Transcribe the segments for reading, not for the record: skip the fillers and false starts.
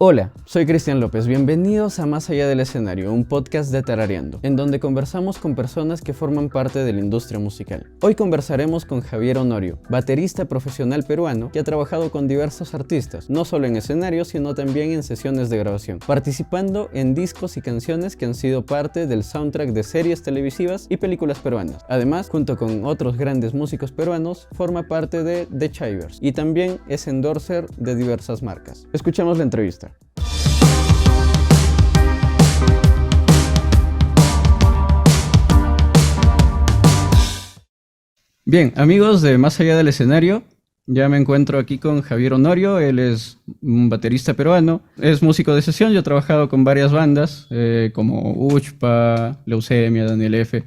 Hola, soy Cristian López, bienvenidos a Más Allá del Escenario, un podcast de Tarareando, en donde conversamos con personas que forman parte de la industria musical. Hoy conversaremos con Javier Honorio, baterista profesional peruano que ha trabajado con diversos artistas, no solo en escenarios, sino también en sesiones de grabación, participando en discos y canciones que han sido parte del soundtrack de series televisivas y películas peruanas. Además, junto con otros grandes músicos peruanos, forma parte de The Chivers y también es endorser de diversas marcas. Escuchamos la entrevista. Bien, amigos de Más Allá del Escenario, ya me encuentro aquí con Javier Honorio. Él es un baterista peruano, es músico de sesión. Yo he trabajado con varias bandas como Uchpa, Leucemia, Daniel F.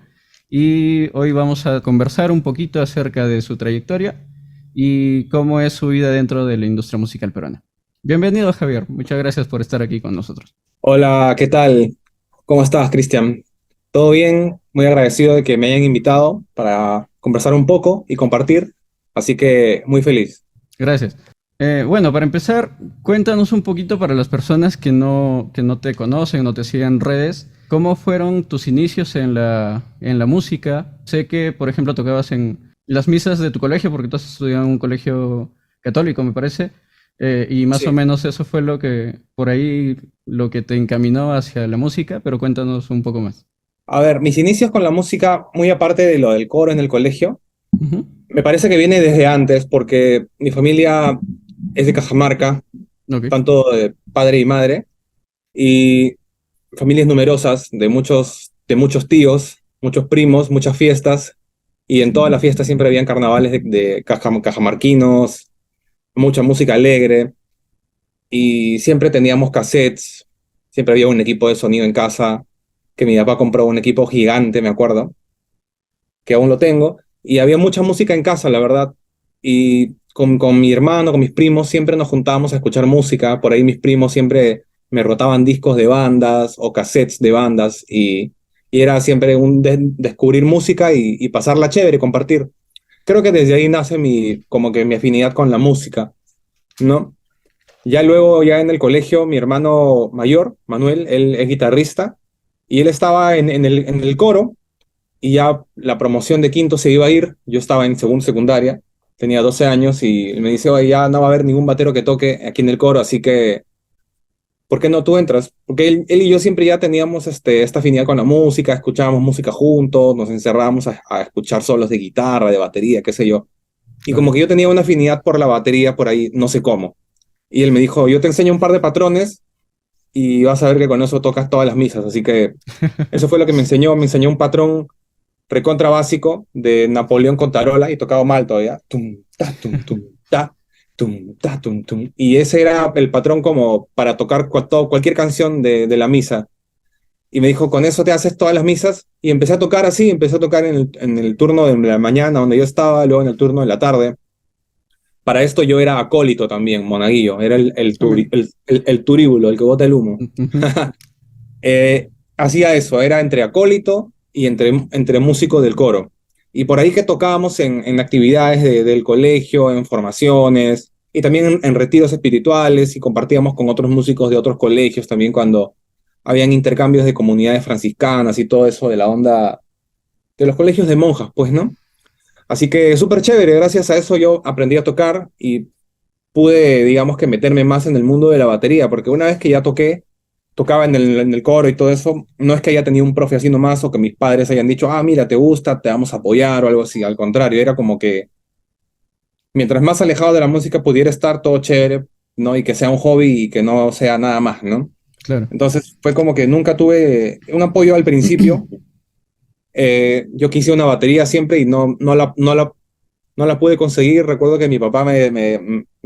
Y hoy vamos a conversar un poquito acerca de su trayectoria y cómo es su vida dentro de la industria musical peruana. Bienvenido, Javier. Muchas gracias por estar aquí con nosotros. Hola, ¿qué tal? ¿Cómo estás, Cristian? ¿Todo bien? Muy agradecido de que me hayan invitado para conversar un poco y compartir, así que muy feliz. Gracias. Bueno, para empezar, cuéntanos un poquito para las personas que no te conocen, no te siguen en redes, ¿cómo fueron tus inicios en la música? Sé que, por ejemplo, tocabas en las misas de tu colegio, porque tú has estudiado en un colegio católico, me parece, y más o Sí. menos eso fue por ahí, lo que te encaminó hacia la música, pero cuéntanos un poco más. A ver, mis inicios con la música, muy aparte de lo del coro en el colegio, Ujú. me parece que viene desde antes, porque mi familia es de Cajamarca, Ok. tanto de padre y madre, y familias numerosas de muchos tíos, muchos primos, muchas fiestas, y en todas las fiestas siempre habían carnavales de cajamarquinos, mucha música alegre, y siempre teníamos cassettes, siempre había un equipo de sonido en casa, que mi papá compró un equipo gigante, me acuerdo, que aún lo tengo, y había mucha música en casa, la verdad, y con mi hermano, con mis primos, siempre nos juntábamos a escuchar música. Por ahí mis primos siempre me rotaban discos de bandas o cassettes de bandas, y era siempre descubrir música y pasarla chévere, compartir. Creo que desde ahí nace como que mi afinidad con la música, ¿no? Ya luego, ya en el colegio, mi hermano mayor, Manuel, él es guitarrista, y él estaba en el coro, y ya la promoción de quinto se iba a ir. Yo estaba en segundo secundaria, tenía 12 años, y me dice: oye, ya no va a haber ningún batero que toque aquí en el coro, así que, ¿por qué no tú entras? Porque él y yo siempre ya teníamos esta afinidad con la música, escuchábamos música juntos, nos encerrábamos a escuchar solos de guitarra, de batería, qué sé yo. Y Claro. como que yo tenía una afinidad por la batería por ahí, no sé cómo. Y él me dijo: yo te enseño un par de patrones y vas a ver que con eso tocas todas las misas. Así que eso fue lo que me enseñó un patrón recontra básico de Napoleón Contarola, y tocaba mal todavía. Tum, ta, tum, ta, tum, ta, tum. Y ese era el patrón como para tocar cualquier canción de la misa. Y me dijo: con eso te haces todas las misas. Y empecé a tocar así, empecé a tocar en el turno de la mañana donde yo estaba, luego en el turno de la tarde. Para esto yo era acólito también, monaguillo, era Ok. el turíbulo, el que bota el humo. Ujú. Hacía eso, era entre acólito y entre músico del coro. Y por ahí que tocábamos en actividades del colegio, en formaciones, y también en retiros espirituales, y compartíamos con otros músicos de otros colegios también cuando habían intercambios de comunidades franciscanas y todo eso de la onda de los colegios de monjas, pues, ¿no? Así que súper chévere, gracias a eso yo aprendí a tocar y pude, digamos, que meterme más en el mundo de la batería, porque una vez que ya tocaba en el coro y todo eso, no es que haya tenido un profe así nomás, o que mis padres hayan dicho: ah, mira, te gusta, te vamos a apoyar o algo así. Al contrario, era como que mientras más alejado de la música pudiera estar, todo chévere, ¿no? Y que sea un hobby y que no sea nada más, ¿no? Claro. Entonces fue como que nunca tuve un apoyo al principio. Yo quise una batería siempre y no la pude conseguir. Recuerdo que mi papá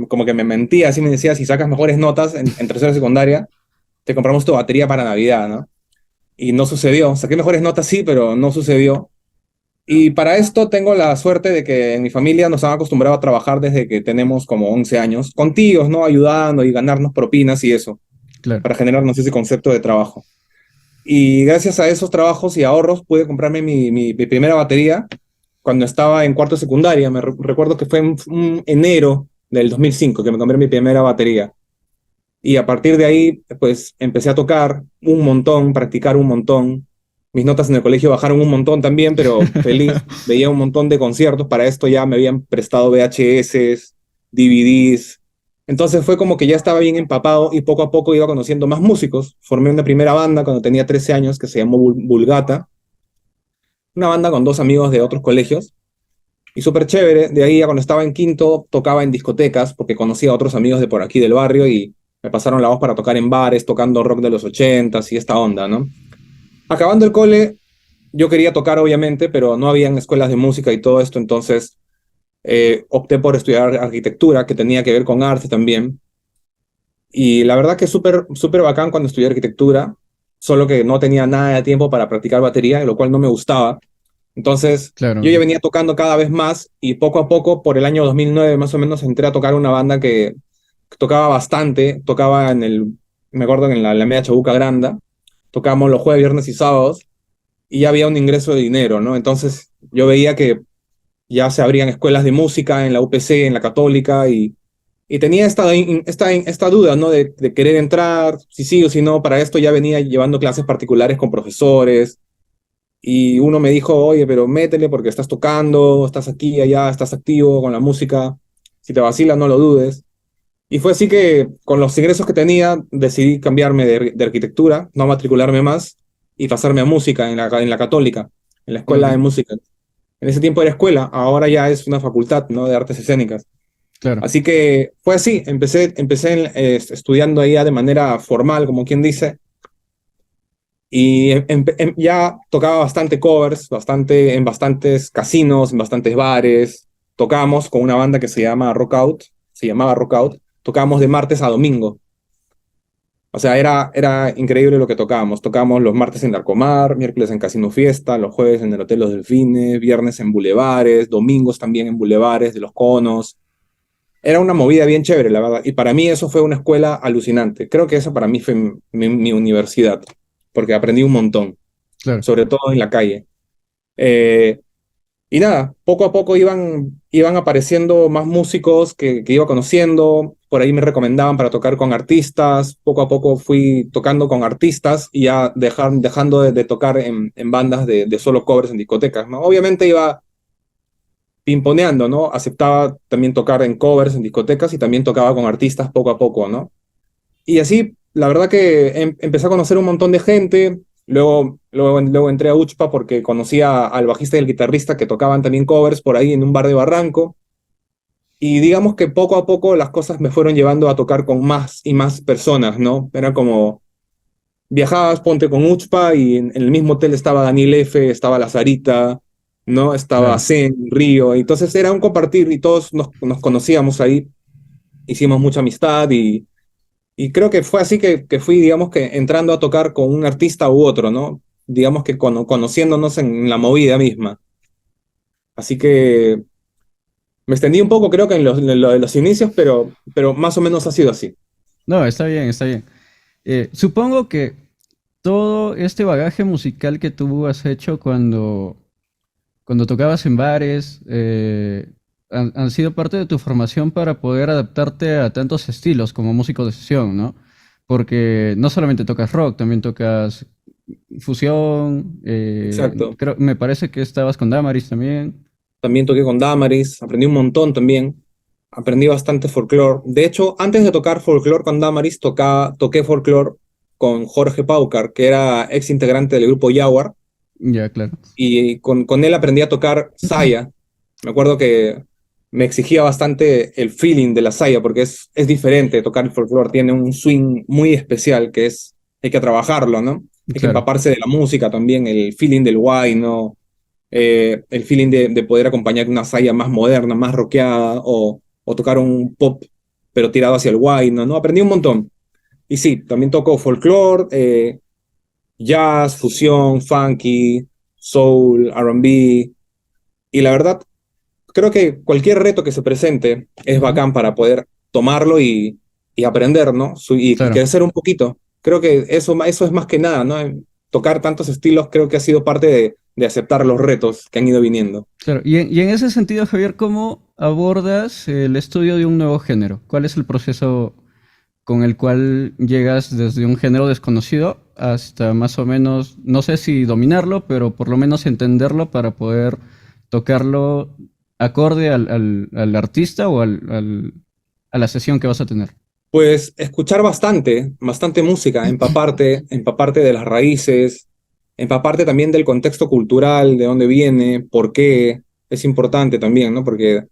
como que me mentía, así me decía: si sacas mejores notas en tercera secundaria, te compramos tu batería para Navidad, ¿no? Y no sucedió. Saqué mejores notas, sí, pero no sucedió. Y para esto tengo la suerte de que en mi familia nos han acostumbrado a trabajar desde que tenemos como 11 años, con tíos, ¿no? Ayudando y ganarnos propinas y eso, Claro. para generarnos ese concepto de trabajo. Y gracias a esos trabajos y ahorros pude comprarme mi primera batería cuando estaba en cuarto de secundaria. Recuerdo que fue en enero del 2005 que me compré mi primera batería. Y a partir de ahí, pues empecé a tocar un montón, practicar un montón. Mis notas en el colegio bajaron un montón también, pero feliz. Veía un montón de conciertos. Para esto ya me habían prestado VHS, DVDs. Entonces fue como que ya estaba bien empapado y poco a poco iba conociendo más músicos. Formé una primera banda cuando tenía 13 años que se llamó Vulgata. Una banda con dos amigos de otros colegios. Y súper chévere. De ahí, ya cuando estaba en quinto, tocaba en discotecas porque conocía a otros amigos de por aquí del barrio y me pasaron la voz para tocar en bares, tocando rock de los 80s y esta onda, ¿no? Acabando el cole, yo quería tocar, obviamente, pero no habían escuelas de música y todo esto, entonces opté por estudiar arquitectura, que tenía que ver con arte también. Y la verdad que súper, súper bacán cuando estudié arquitectura, solo que no tenía nada de tiempo para practicar batería, lo cual no me gustaba. Entonces, yo ya Claro. venía tocando cada vez más y poco a poco, por el año 2009 más o menos, entré a tocar una banda que tocaba bastante, tocaba me acuerdo en la Media Chabuca Granda, tocábamos los jueves, viernes y sábados y ya había un ingreso de dinero, ¿no? Entonces, yo veía que ya se abrían escuelas de música en la UPC, en la Católica y tenía esta duda, ¿no? De querer entrar, si sí o si no, para esto ya venía llevando clases particulares con profesores y uno me dijo, oye, pero métele porque estás tocando, estás aquí, allá, estás activo con la música. Si te vacila, no lo dudes. Y fue así que con los ingresos que tenía decidí cambiarme de arquitectura, no matricularme más y pasarme a música en la Católica, en la Escuela de Ok, Música. En ese tiempo era escuela, ahora ya es una facultad, ¿no? De artes escénicas. claro. Así que fue así, estudiando ahí ya de manera formal, como quien dice, y ya tocaba bastante covers, en bastantes casinos, en bastantes bares. Tocábamos con una banda que se llamaba Rockout. Tocábamos de martes a domingo. O sea, era increíble lo que tocábamos. Tocábamos los martes en Narcomar, miércoles en Casino Fiesta, los jueves en el Hotel Los Delfines, viernes en bulevares, domingos también en bulevares de Los Conos. Era una movida bien chévere, la verdad. Y para mí eso fue una escuela alucinante. Creo que esa para mí fue mi universidad, porque aprendí un montón, Claro. sobre todo en la calle. Eh, y nada, poco a poco iban apareciendo más músicos que iba conociendo. Por ahí me recomendaban para tocar con artistas. Poco a poco fui tocando con artistas y ya dejando de tocar en bandas de solo covers en discotecas, ¿no? Obviamente iba pimponeando, ¿no? Aceptaba también tocar en covers en discotecas y también tocaba con artistas poco a poco, ¿no? Y así, la verdad que empecé a conocer un montón de gente. Luego entré a Uchpa porque conocía al bajista y al guitarrista que tocaban también covers por ahí en un bar de Barranco. Y digamos que poco a poco las cosas me fueron llevando a tocar con más y más personas, ¿no? Era como viajabas, ponte con Uchpa y en el mismo hotel estaba Daniel F., estaba La Sarita, ¿no? Estaba Claro. Zen, Río. Entonces era un compartir y todos nos conocíamos ahí. Hicimos mucha amistad y creo que fue así que fui, digamos que entrando a tocar con un artista u otro, ¿no? Digamos que conociéndonos en la movida misma. Así que me extendí un poco, creo que en lo de los inicios, pero más o menos ha sido así. No, está bien, está bien. Supongo que todo este bagaje musical que tú has hecho cuando tocabas en bares han sido parte de tu formación para poder adaptarte a tantos estilos como músico de sesión, ¿no? Porque no solamente tocas rock, también tocas fusión, Exacto. me parece que estabas con Damaris también. También toqué con Damaris, aprendí un montón también. Aprendí bastante folclore. De hecho, antes de tocar folclore con Damaris, toqué folclore con Jorge Paucar, que era ex integrante del grupo Jaguar, Ya, claro. y con él aprendí a tocar saya. Me acuerdo que me exigía bastante el feeling de la saya, porque es diferente tocar el folclore, tiene un swing muy especial hay que trabajarlo, ¿no? Hay que Claro. empaparse de la música también, el feeling del guay, ¿no? El feeling de poder acompañar una saya más moderna, más rockeada, o tocar un pop, pero tirado hacia el guay, ¿no? Aprendí un montón. Y sí, también toco folclore, jazz, fusión, funky, soul, R&B, y la verdad, creo que cualquier reto que se presente es Ujú. bacán para poder tomarlo y aprender, ¿no? Y Claro. crecer un poquito. Creo que eso es más que nada, ¿no? Tocar tantos estilos creo que ha sido parte de aceptar los retos que han ido viniendo. Claro. Y en ese sentido, Javier, ¿cómo abordas el estudio de un nuevo género? ¿Cuál es el proceso con el cual llegas desde un género desconocido hasta más o menos, no sé si dominarlo, pero por lo menos entenderlo para poder tocarlo acorde al artista o a la sesión que vas a tener. Pues escuchar bastante música, empaparte de las raíces, empaparte también del contexto cultural, de dónde viene, por qué, es importante también, ¿no? Porque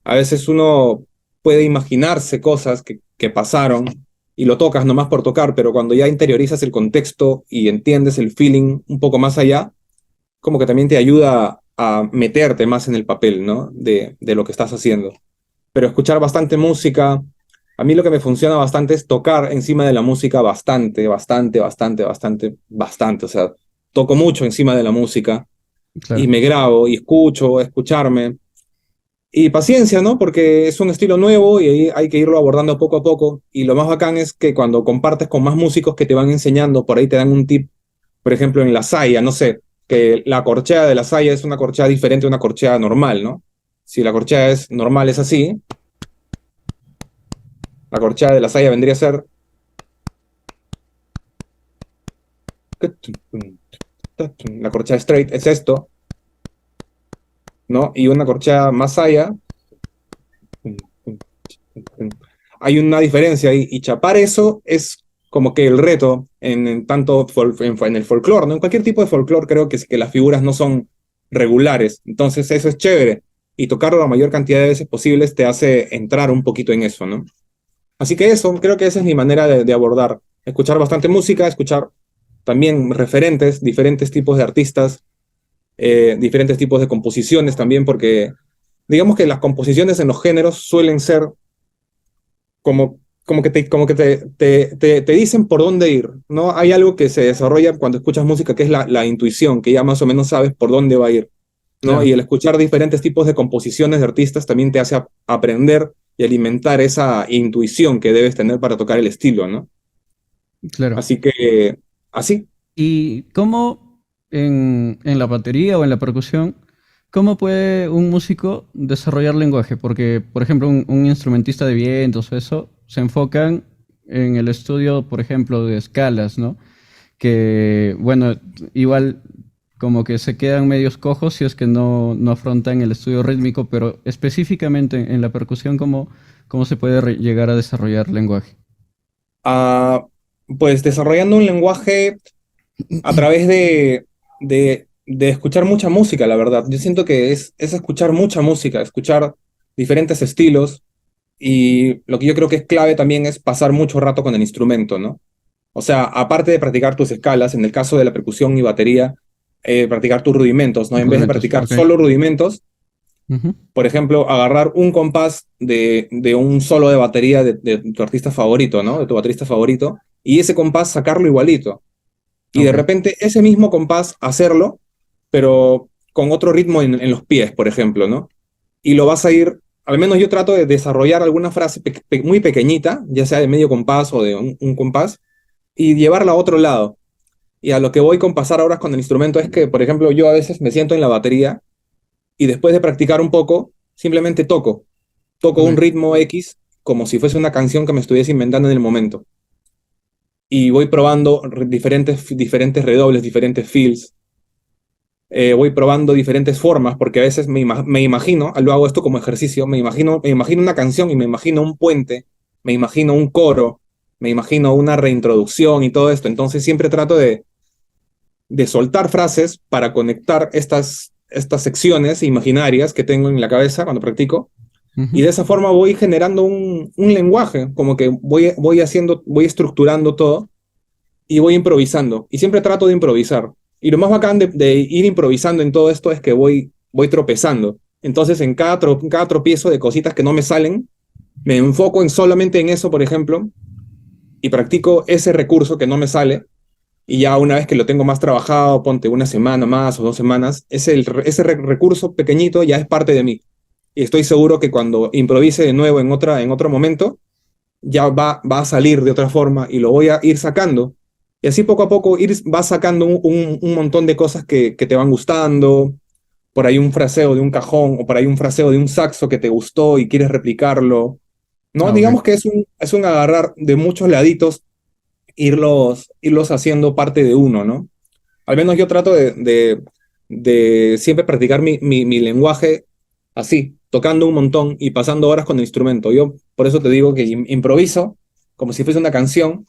a veces uno puede imaginarse cosas que pasaron y lo tocas nomás por tocar, pero cuando ya interiorizas el contexto y entiendes el feeling un poco más allá, como que también te ayuda a meterte más en el papel, ¿no? De lo que estás haciendo. Pero escuchar bastante música, a mí lo que me funciona bastante es tocar encima de la música bastante. O sea, toco mucho encima de la música y Claro, me grabo y escucho, escucharme. Y paciencia, ¿no? Porque es un estilo nuevo y ahí hay que irlo abordando poco a poco. Y lo más bacán es que cuando compartes con más músicos que te van enseñando, por ahí te dan un tip, por ejemplo, en la saya, no sé, que la corchea de la saya es una corchea diferente a una corchea normal, ¿no? Si la corchea es normal, es así, la corchea de la saya vendría a ser... La corchea straight es esto, ¿no? Y una corchea más saya, hay una diferencia ahí, y chapar eso es como que el reto en tanto en el folclore, ¿no? En cualquier tipo de folclore creo que, es que las figuras no son regulares, entonces eso es chévere, y tocarlo la mayor cantidad de veces posibles te hace entrar un poquito en eso, ¿no? Así que eso, creo que esa es mi manera de abordar, escuchar bastante música, escuchar también referentes, diferentes tipos de artistas, diferentes tipos de composiciones también, porque digamos que las composiciones en los géneros suelen ser como que te dicen por dónde ir, ¿no? Hay algo que se desarrolla cuando escuchas música que es la intuición, que ya más o menos sabes por dónde va a ir, ¿no? claro, Y el escuchar diferentes tipos de composiciones de artistas también te hace aprender y alimentar esa intuición que debes tener para tocar el estilo, ¿no? claro. Así que, así. ¿Y cómo en la batería o en la percusión, cómo puede un músico desarrollar lenguaje? Porque, por ejemplo, un instrumentista de vientos o eso, se enfocan en el estudio, por ejemplo, de escalas, ¿no? Que, bueno, igual como que se quedan medios cojos si es que no afrontan el estudio rítmico, pero específicamente en la percusión, ¿cómo se puede llegar a desarrollar lenguaje? Ah, pues desarrollando un lenguaje a través de escuchar mucha música, la verdad. Yo siento que es escuchar mucha música, escuchar diferentes estilos, y lo que yo creo que es clave también es pasar mucho rato con el instrumento, ¿no? O sea, aparte de practicar tus escalas, en el caso de la percusión y batería, practicar tus rudimentos, ¿no? En vez de Rudimentos, practicar ok. solo rudimentos, Ujú, por ejemplo, agarrar un compás de un solo de batería de tu artista favorito, ¿no? De tu baterista favorito, y ese compás sacarlo igualito. Y de ok. repente ese mismo compás hacerlo, pero con otro ritmo en los pies, por ejemplo, ¿no? Y lo vas a ir, al menos yo trato de desarrollar alguna frase muy pequeñita, ya sea de medio compás o de un compás, y llevarla a otro lado. Y a lo que voy con pasar ahora con el instrumento es que, por ejemplo, yo a veces me siento en la batería y después de practicar un poco, simplemente toco un Ok. ritmo X como si fuese una canción que me estuviese inventando en el momento. Y voy probando diferentes redobles, diferentes fills, voy probando diferentes formas, porque a veces me imagino, lo hago esto como ejercicio, me imagino una canción y me imagino un puente, me imagino un coro, me imagino una reintroducción y todo esto. Entonces siempre trato de soltar frases para conectar estas secciones imaginarias que tengo en la cabeza cuando practico. Y Ujú, de esa forma voy generando un lenguaje, como que voy estructurando todo y voy improvisando. Y siempre trato de improvisar. Y lo más bacán de ir improvisando en todo esto es que voy tropezando. Entonces, en cada tropiezo de cositas que no me salen, me enfoco solamente en eso, por ejemplo, y practico ese recurso que no me sale. Y ya una vez que lo tengo más trabajado, ponte una semana más o 2 semanas, ese recurso pequeñito ya es parte de mí. Y estoy seguro que cuando improvise de nuevo en otro momento, ya va a salir de otra forma y lo voy a ir sacando. Y así poco a poco vas sacando un montón de cosas que te van gustando. Por ahí un fraseo de un cajón o por ahí un fraseo de un saxo que te gustó y quieres replicarlo. ¿no? Ah, ok. Digamos que es un agarrar de muchos laditos, irlos haciendo parte de uno, ¿no? Al menos yo trato de siempre practicar mi lenguaje así, tocando un montón y pasando horas con el instrumento. Yo por eso te digo que improviso como si fuese una canción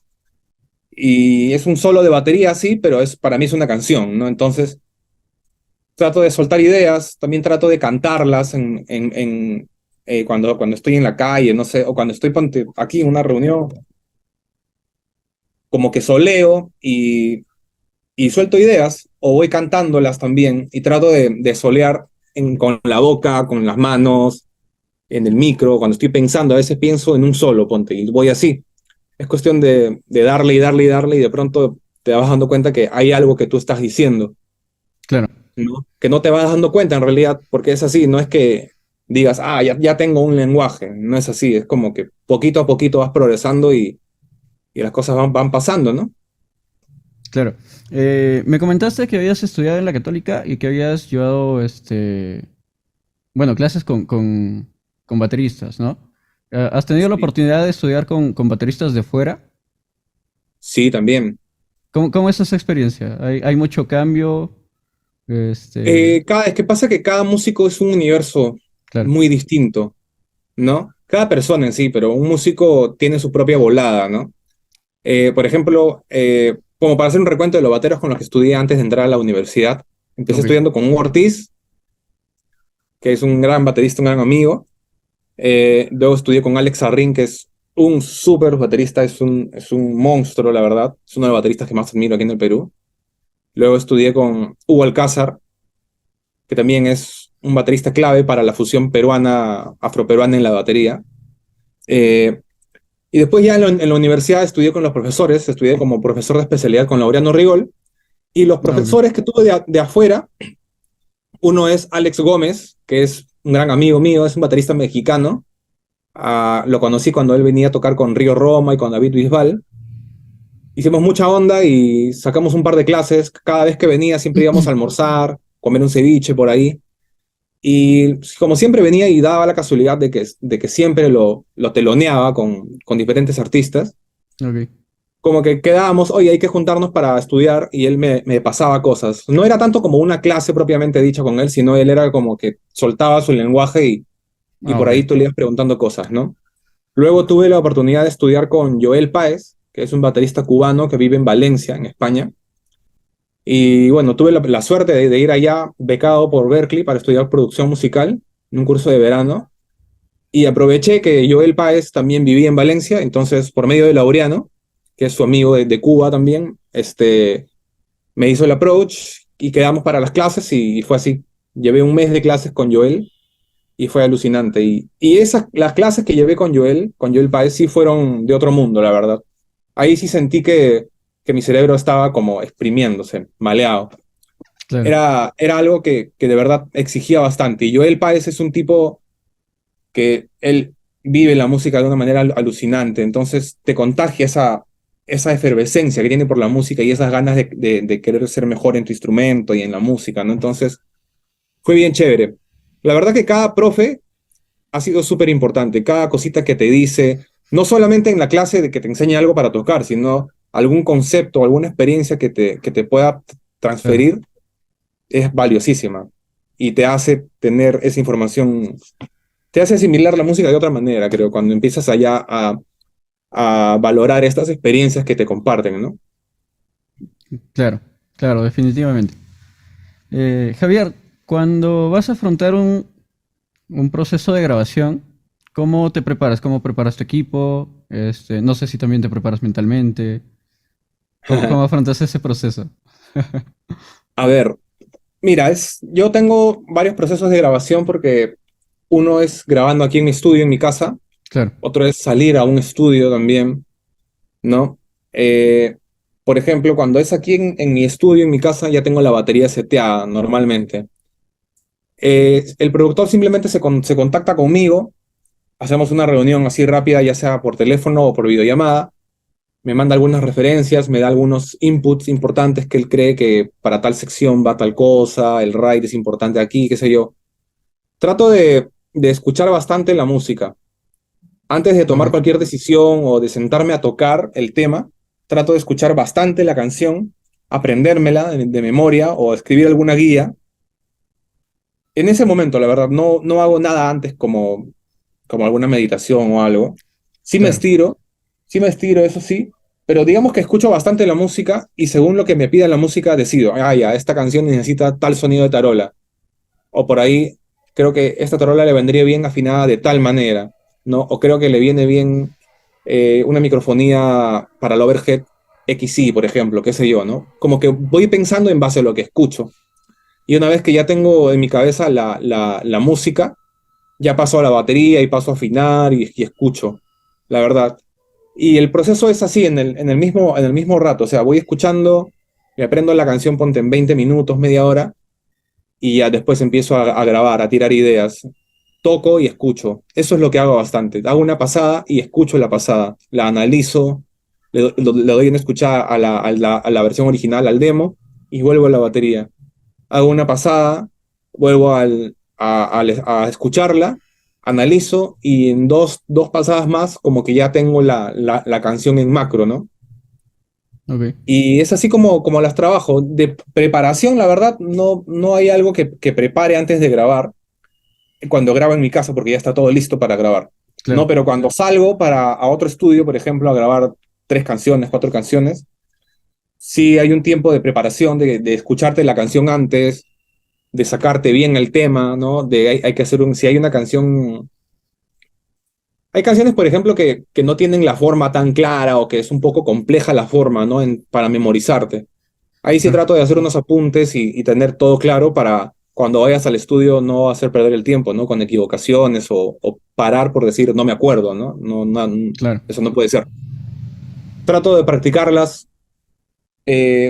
y es un solo de batería, sí, pero para mí es una canción, ¿no? Entonces trato de soltar ideas, también trato de cantarlas cuando estoy en la calle, no sé, o cuando estoy aquí en una reunión, como que soleo y suelto ideas o voy cantándolas también y trato de solear con la boca, con las manos, en el micro, cuando estoy pensando, a veces pienso en un solo, ponte, y voy así. Es cuestión de darle y darle y darle y de pronto te vas dando cuenta que hay algo que tú estás diciendo, Claro. ¿no? Que no te vas dando cuenta en realidad, porque es así, no es que digas, ya tengo un lenguaje, no es así, es como que poquito a poquito vas progresando y las cosas van pasando, ¿no? Claro. Me comentaste que habías estudiado en la Católica y que habías llevado, bueno, clases con bateristas, ¿no? ¿Has tenido la Sí. oportunidad de estudiar con bateristas de fuera? Sí, también. ¿Cómo es esa experiencia? ¿Hay mucho cambio? Este, Es que pasa que cada músico es un universo claro, muy distinto, ¿no? Cada persona en sí, pero un músico tiene su propia volada, ¿no? Por ejemplo, como para hacer un recuento de los bateros con los que estudié antes de entrar a la universidad, empecé ok, estudiando con Hugo Ortiz, que es un gran baterista, un gran amigo. Luego estudié con Alex Sarrin, que es un súper baterista, es un monstruo, la verdad. Es uno de los bateristas que más admiro aquí en el Perú. Luego estudié con Hugo Alcázar, que también es un baterista clave para la fusión peruana, afroperuana en la batería. Eh, y después ya en la universidad estudié con los profesores, estudié como profesor de especialidad con Laureano Rigol, y los ah, ok, profesores que tuve de afuera, uno es Alex Gómez, que es un gran amigo mío, es un baterista mexicano. Lo conocí cuando él venía a tocar con Río Roma y con David Bisbal. Hicimos mucha onda y sacamos un par de clases. Cada vez que venía siempre íbamos a almorzar, comer un ceviche por ahí. Y como siempre venía y daba la casualidad de que siempre lo teloneaba con diferentes artistas, ok. como que quedábamos, oye, hay que juntarnos para estudiar y él me pasaba cosas. No era tanto como una clase propiamente dicha con él, sino él era como que soltaba su lenguaje y Ah, por ahí ok. tú le ibas preguntando cosas, ¿no? Luego tuve la oportunidad de estudiar con Joel Páez, que es un baterista cubano que vive en Valencia, en España. Y bueno, tuve la suerte de ir allá becado por Berkeley para estudiar producción musical en un curso de verano. Y aproveché que Joel Páez también vivía en Valencia, entonces por medio de Laureano, que es su amigo de Cuba también, me hizo el approach y quedamos para las clases y fue así. Llevé un mes de clases con Joel y fue alucinante. Las clases que llevé con Joel Páez, sí fueron de otro mundo, la verdad. Ahí sí sentí que mi cerebro estaba como exprimiéndose, maleado. Claro. Era algo que de verdad exigía bastante. Y Joel Páez es un tipo que él vive la música de una manera alucinante, entonces te contagia esa efervescencia que tiene por la música y esas ganas de querer ser mejor en tu instrumento y en la música, ¿no? Entonces fue bien chévere. La verdad que cada profe ha sido súper importante, cada cosita que te dice, no solamente en la clase de que te enseñe algo para tocar, sino algún concepto, alguna experiencia que te pueda Claro. transferir, es valiosísima y te hace tener esa información, te hace asimilar la música de otra manera, creo, cuando empiezas allá a valorar estas experiencias que te comparten, ¿no? Claro, claro, definitivamente. Javier, cuando vas a afrontar un proceso de grabación, ¿cómo te preparas? ¿Cómo preparas tu equipo? No sé si también te preparas mentalmente. ¿Cómo afrontas ese proceso? A ver, mira, yo tengo varios procesos de grabación porque uno es grabando aquí en mi estudio, en mi casa, Claro, otro es salir a un estudio también, ¿no? Eh, por ejemplo, cuando es aquí en mi estudio, en mi casa, ya tengo la batería seteada normalmente. El productor simplemente se contacta conmigo, hacemos una reunión así rápida, ya sea por teléfono o por videollamada, me manda algunas referencias, me da algunos inputs importantes que él cree que para tal sección va tal cosa, el ride es importante aquí, qué sé yo. Trato de escuchar bastante la música, Antes de tomar Ok, cualquier decisión o de sentarme a tocar el tema, trato de escuchar bastante la canción, aprendérmela de memoria o escribir alguna guía. En ese momento, la verdad, no hago nada antes como alguna meditación o algo. Sí me claro. estiro, sí me estiro, eso sí, pero digamos que escucho bastante la música y según lo que me pida la música decido, ah, ya, esta canción necesita tal sonido de tarola, o por ahí creo que esta tarola le vendría bien afinada de tal manera, ¿no? O creo que le viene bien una microfonía para el overhead XY, por ejemplo, qué sé yo, ¿no? Como que voy pensando en base a lo que escucho. Y una vez que ya tengo en mi cabeza la música, ya paso a la batería y paso a afinar y escucho, la verdad. Y el proceso es así, en el mismo rato, o sea, voy escuchando, me aprendo la canción, ponte en 20 minutos, media hora, y ya después empiezo a grabar, a tirar ideas. Toco y escucho. Eso es lo que hago bastante. Hago una pasada y escucho la pasada. La analizo, le doy una escuchada a la versión original, al demo, y vuelvo a la batería. Hago una pasada, vuelvo a escucharla, analizo y en dos pasadas más como que ya tengo la canción en macro, ¿no? Ok, Y es así como las trabajo. De preparación, la verdad, no hay algo que prepare antes de grabar, cuando grabo en mi casa porque ya está todo listo para grabar. No, claro. pero cuando salgo a otro estudio, por ejemplo, a grabar 3 canciones, 4 canciones, sí hay un tiempo de preparación, de escucharte la canción antes, de sacarte bien el tema, ¿no? Hay que hacer si hay una canción, hay canciones, por ejemplo, que no tienen la forma tan clara o que es un poco compleja la forma, ¿no? Para memorizarte. Ahí sí Claro. trato de hacer unos apuntes y tener todo claro para cuando vayas al estudio no hacer perder el tiempo, ¿no? Con equivocaciones o parar por decir no me acuerdo, ¿no? Claro. Eso no puede ser. Trato de practicarlas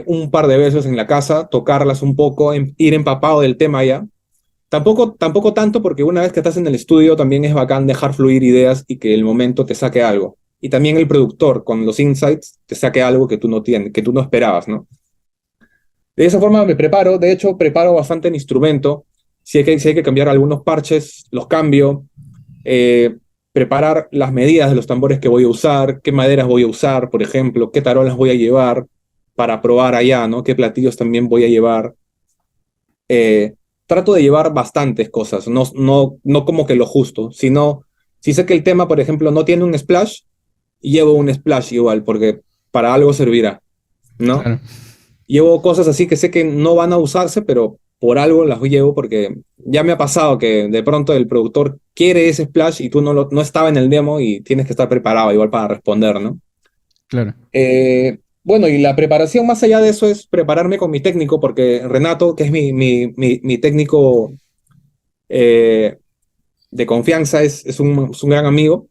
un par de veces en la casa, tocarlas un poco, ir empapado del tema ya. Tampoco tanto porque una vez que estás en el estudio también es bacán dejar fluir ideas y que el momento te saque algo. Y también el productor con los insights te saque algo que tú no tienes, que tú no esperabas, ¿no? De esa forma me preparo, de hecho preparo bastante el instrumento. Si hay que cambiar algunos parches, los cambio. Eh, Preparar las medidas de los tambores que voy a usar, qué maderas voy a usar, por ejemplo, qué tarolas voy a llevar para probar allá, ¿no? Qué platillos también voy a llevar. eh, Trato de llevar bastantes cosas, no como que lo justo, sino si sé que el tema, por ejemplo, no tiene un splash, llevo un splash igual, porque para algo servirá, ¿no? Claro. Llevo cosas así que sé que no van a usarse, pero por algo las llevo porque ya me ha pasado que de pronto el productor quiere ese splash y tú no estaba en el demo y tienes que estar preparado igual para responder, ¿no? Claro. Bueno, y la preparación más allá de eso es prepararme con mi técnico, porque Renato, que es mi técnico eh, de confianza, es un gran amigo.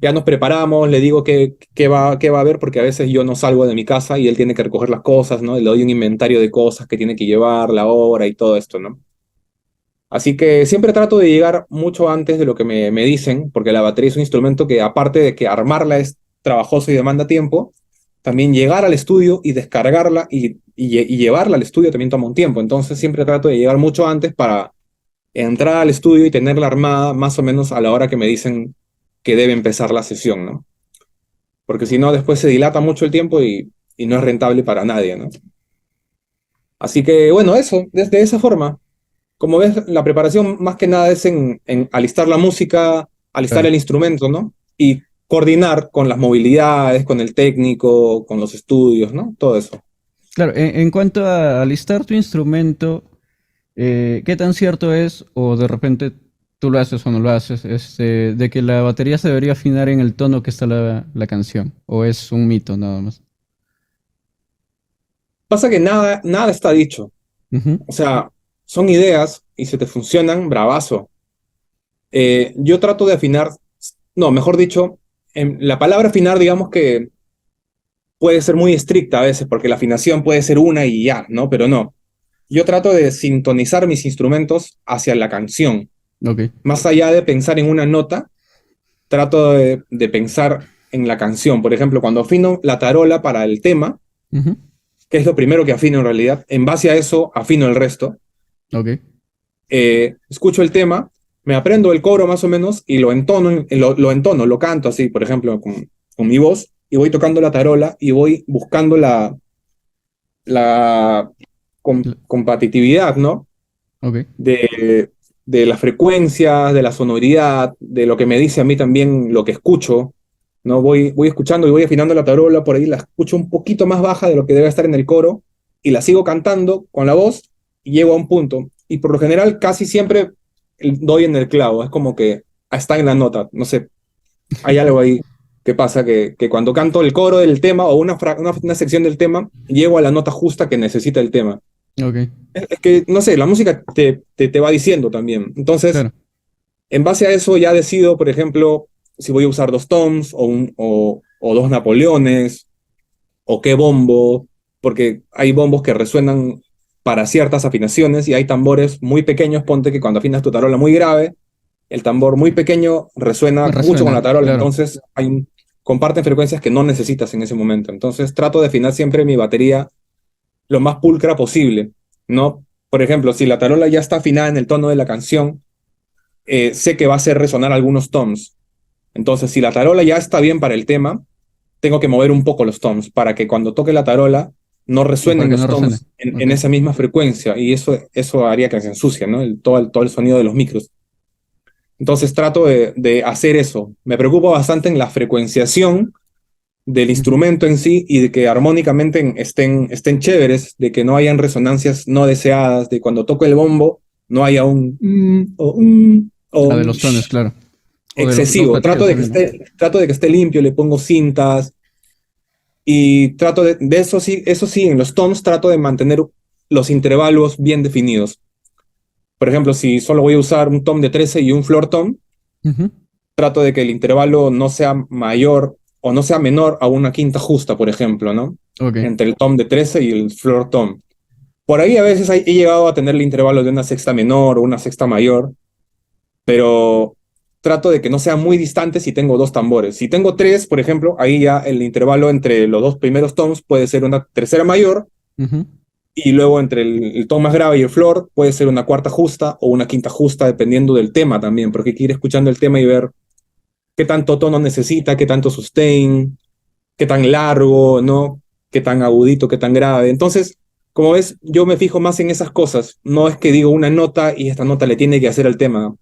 Ya nos preparamos, le digo qué va a haber, porque a veces yo no salgo de mi casa y él tiene que recoger las cosas, ¿no? Y le doy un inventario de cosas que tiene que llevar, la hora y todo esto, ¿no? Así que siempre trato de llegar mucho antes de lo que me dicen, porque la batería es un instrumento que aparte de que armarla es trabajoso y demanda tiempo, también llegar al estudio y descargarla y llevarla al estudio también toma un tiempo. Entonces siempre trato de llegar mucho antes para entrar al estudio y tenerla armada más o menos a la hora que me dicen que debe empezar la sesión, ¿no? Porque si no, después se dilata mucho el tiempo y no es rentable para nadie, ¿no? Así que bueno, eso, desde esa forma. Como ves, la preparación más que nada es en alistar la música, alistar Claro. el instrumento, ¿no? Y coordinar con las movilidades, con el técnico, con los estudios, ¿no? Todo eso. Claro, en cuanto a alistar tu instrumento, ¿qué tan cierto es, o de repente tú lo haces o no lo haces, de que la batería se debería afinar en el tono que está la canción? ¿O es un mito nada más? Pasa que nada está dicho. Ujú. O sea, son ideas y si te funcionan, bravazo. Yo trato de afinar, no, mejor dicho, la palabra afinar, digamos que puede ser muy estricta a veces, porque la afinación puede ser una y ya, ¿no? Pero no. Yo trato de sintonizar mis instrumentos hacia la canción. Ok. Más allá de pensar en una nota, trato de pensar en la canción. Por ejemplo, cuando afino la tarola para el tema, Ujú. que es lo primero que afino en realidad, en base a eso afino el resto. Ok. Escucho el tema me aprendo el coro más o menos y lo entono, lo canto así, por ejemplo, con mi voz, y voy tocando la tarola y voy buscando la competitividad, ¿no? Ok. De, de las frecuencias, de la sonoridad, de lo que me dice a mí también lo que escucho, ¿no? Voy escuchando y voy afinando la tarola, por ahí la escucho un poquito más baja de lo que debe estar en el coro, y la sigo cantando con la voz y llego a un punto. Y por lo general casi siempre doy en el clavo, es como que está en la nota, no sé, hay algo ahí que pasa que cuando canto el coro del tema o una sección del tema, llego a la nota justa que necesita el tema. Ok. Es que, no sé, la música te va diciendo también. Entonces, Claro. en base a eso ya decido, por ejemplo, si voy a usar dos toms o dos Napoleones o qué bombo, porque hay bombos que resuenan para ciertas afinaciones y hay tambores muy pequeños. Ponte que cuando afinas tu tarola muy grave, el tambor muy pequeño resuena mucho con la Resuena, tarola, claro. entonces comparten frecuencias que no necesitas en ese momento. Entonces trato de afinar siempre mi batería lo más pulcra posible, ¿no? Por ejemplo, si la tarola ya está afinada en el tono de la canción, sé que va a hacer resonar algunos toms. Entonces, si la tarola ya está bien para el tema, tengo que mover un poco los toms para que cuando toque la tarola no Para resuenen que no los resuene. toms Ok. en esa misma frecuencia y eso haría que se ensucie, ¿no? Todo el sonido de los micros. Entonces trato de hacer eso. Me preocupo bastante en la frecuenciación del Ujú. instrumento en sí y de que armónicamente estén chéveres, de que no hayan resonancias no deseadas, de cuando toco el bombo no haya o La de un los tonos, sh claro. O de los excesivo. platillos también, ¿no? Trato de que esté limpio, le pongo cintas y trato de eso sí, en los toms trato de mantener los intervalos bien definidos. Por ejemplo, si solo voy a usar un tom de 13 y un floor tom, Ujú. trato de que el intervalo no sea mayor o no sea menor a una quinta justa, por ejemplo, ¿no? Ok. Entre el tom de 13 y el floor tom. Por ahí a veces he llegado a tener el intervalo de una sexta menor o una sexta mayor, pero trato de que no sea muy distante si tengo dos tambores. Si tengo tres, por ejemplo, ahí ya el intervalo entre los dos primeros toms puede ser una tercera mayor Ujú. y luego entre el tom más grave y el floor puede ser una cuarta justa o una quinta justa, dependiendo del tema también, porque hay que ir escuchando el tema y ver qué tanto tono necesita, qué tanto sustain, qué tan largo, ¿no? Qué tan agudito, qué tan grave. Entonces, como ves, yo me fijo más en esas cosas. No es que digo una nota y esta nota le tiene que hacer el tema.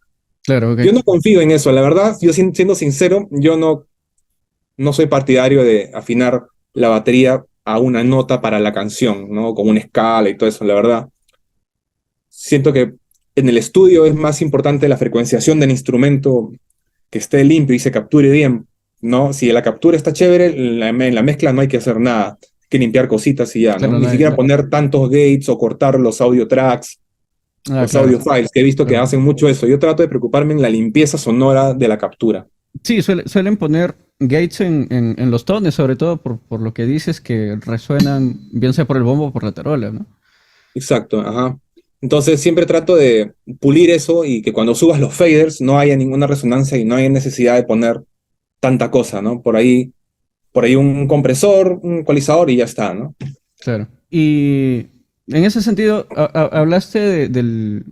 Claro, ok. Yo no confío en eso, la verdad, yo siendo sincero, yo no soy partidario de afinar la batería a una nota para la canción, ¿no? Con una escala y todo eso, la verdad. Siento que en el estudio es más importante la frecuenciación del instrumento, que esté limpio y se capture bien, ¿no? Si la captura está chévere, en la mezcla no hay que hacer nada, hay que limpiar cositas y ya, ¿no? Claro, Ni siquiera poner tantos gates o cortar los audio tracks, los claro, audio files, que he visto que claro. hacen mucho eso. Yo trato de preocuparme en la limpieza sonora de la captura. Sí, suelen poner gates en los tones, sobre todo por lo que dices que resuenan, bien sea por el bombo o por la tarola, ¿no? Exacto, ajá. Entonces siempre trato de pulir eso y que cuando subas los faders no haya ninguna resonancia y no haya necesidad de poner tanta cosa, ¿no? Por ahí un compresor, un ecualizador y ya está, ¿no? Claro. Y en ese sentido, hablaste del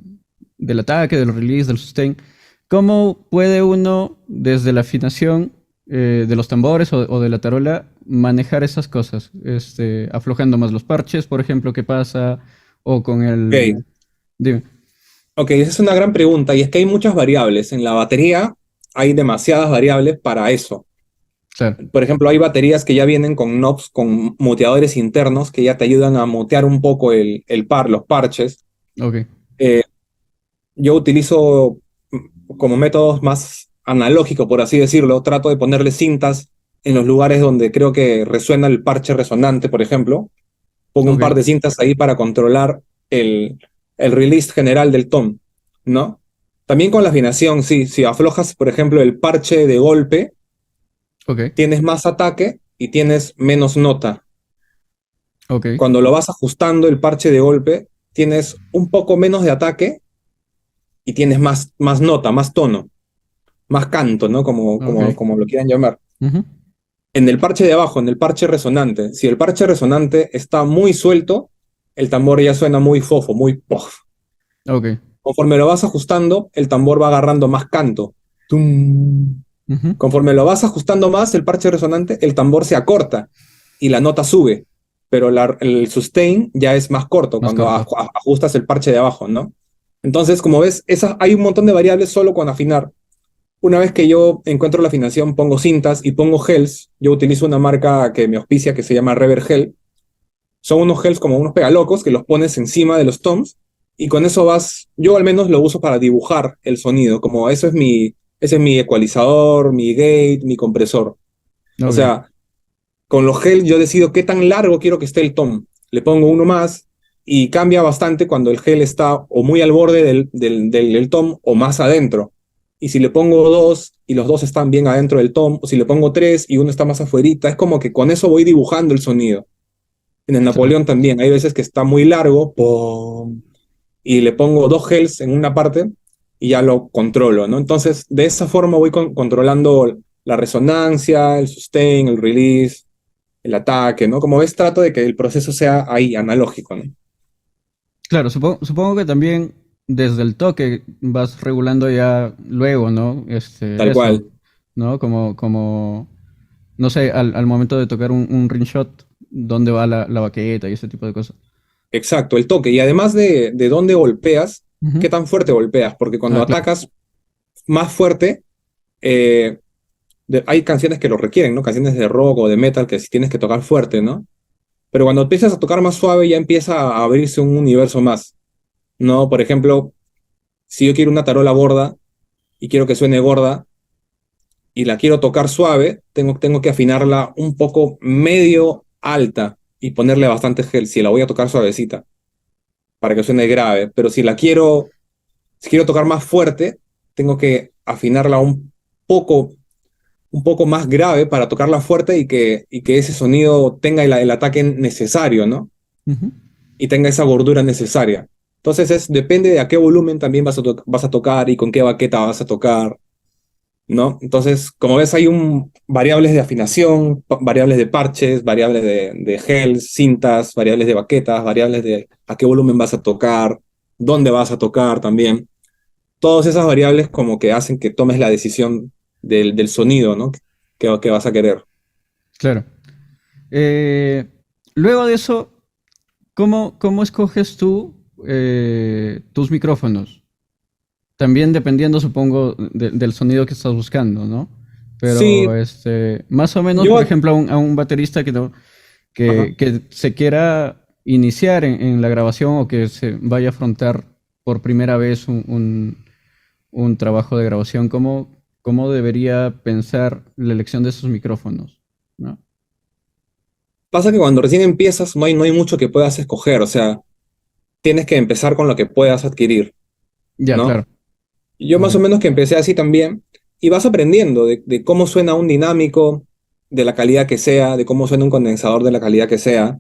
ataque, del release, del sustain. ¿Cómo puede uno, desde la afinación de los tambores o de la tarola, manejar esas cosas? Aflojando más los parches, por ejemplo, ¿qué pasa? O con el... Ok, Dime. ok, esa es una gran pregunta y es que hay muchas variables. En la batería hay demasiadas variables para eso. Claro. Por ejemplo, hay baterías que ya vienen con knobs, con muteadores internos que ya te ayudan a mutear un poco los parches. Ok. Eh, yo utilizo como métodos más analógicos, por así decirlo. Trato de ponerle cintas en los lugares donde creo que resuena el parche resonante, por ejemplo. Pongo un Ok. par de cintas ahí para controlar el, el release general del tom, ¿no? También con la afinación, sí, si aflojas, por ejemplo, el parche de golpe, Ok. tienes más ataque y tienes menos nota. Ok. Cuando lo vas ajustando el parche de golpe, tienes un poco menos de ataque y tienes más nota, más tono, más canto, ¿no? Ok. Como lo quieran llamar. Ujú. En el parche de abajo, en el parche resonante, si el parche resonante está muy suelto, el tambor ya suena muy fofo, muy puff. Ok. conforme lo vas ajustando, el tambor va agarrando más canto. Tum. Ujú. Conforme lo vas ajustando más, el parche resonante, el tambor se acorta y la nota sube, pero el sustain ya es más corto Más cuando corto. ajustas el parche de abajo, ¿no? Entonces, como ves, hay un montón de variables solo con afinar. Una vez que yo encuentro la afinación, pongo cintas y pongo gels. Yo utilizo una marca que me auspicia que se llama Rever Gel. Son unos gels como unos pegalocos que los pones encima de los toms y con eso yo al menos lo uso para dibujar el sonido, como ese es mi ecualizador, mi gate, mi compresor. O Ok. sea, con los gels yo decido qué tan largo quiero que esté el tom. Le pongo uno más y cambia bastante cuando el gel está o muy al borde del tom o más adentro. Y si le pongo dos y los dos están bien adentro del tom, o si le pongo tres y uno está más afuerita, es como que con eso voy dibujando el sonido. En el Claro. Napoleón también, hay veces que está muy largo, ¡pum! Y le pongo dos gels en una parte y ya lo controlo, ¿no? Entonces, de esa forma voy controlando la resonancia, el sustain, el release, el ataque, ¿no? Como ves, trato de que el proceso sea ahí, analógico, ¿no? Claro, supongo que también desde el toque vas regulando ya luego, ¿no? Tal Eso, cual. ¿no? No sé, al momento de tocar un ring shot, dónde va la baqueta y ese tipo de cosas. Exacto, el toque. Y además de dónde golpeas, Ujú. qué tan fuerte golpeas, porque cuando Ah, claro. atacas más fuerte, eh, hay canciones que lo requieren, ¿no? Canciones de rock o de metal que sí tienes que tocar fuerte, ¿no? Pero cuando empiezas a tocar más suave ya empieza a abrirse un universo más, ¿no? Por ejemplo, si yo quiero una tarola gorda y quiero que suene gorda y la quiero tocar suave, tengo que afinarla un poco medio alta y ponerle bastante gel si la voy a tocar suavecita para que suene grave. Pero si quiero tocar más fuerte, tengo que afinarla poco, un poco más grave para tocarla fuerte y que ese sonido tenga el ataque necesario, ¿no? Ujú. Y tenga esa gordura necesaria. Entonces depende de a qué volumen también vas a tocar y con qué baqueta vas a tocar, ¿no? Entonces, como ves, hay variables de afinación, variables de parches, variables de gels, cintas, variables de baquetas, variables de a qué volumen vas a tocar, dónde vas a tocar también. Todas esas variables como que hacen que tomes la decisión del sonido, ¿no? Que vas a querer. Claro. Eh, Luego de eso, ¿cómo escoges tú tus micrófonos? También dependiendo, supongo, del sonido que estás buscando, ¿no? Pero Sí, más o menos, por yo... ejemplo, a un baterista que, no, Ajá. que se quiera iniciar en la grabación o que se vaya a afrontar por primera vez un trabajo de grabación, ¿cómo debería pensar la elección de esos micrófonos? ¿No? Pasa que cuando recién empiezas no hay mucho que puedas escoger, o sea, tienes que empezar con lo que puedas adquirir, Ya, ¿no? claro. Yo más Ok. o menos que empecé así también, y vas aprendiendo de cómo suena un dinámico, de la calidad que sea, de cómo suena un condensador de la calidad que sea,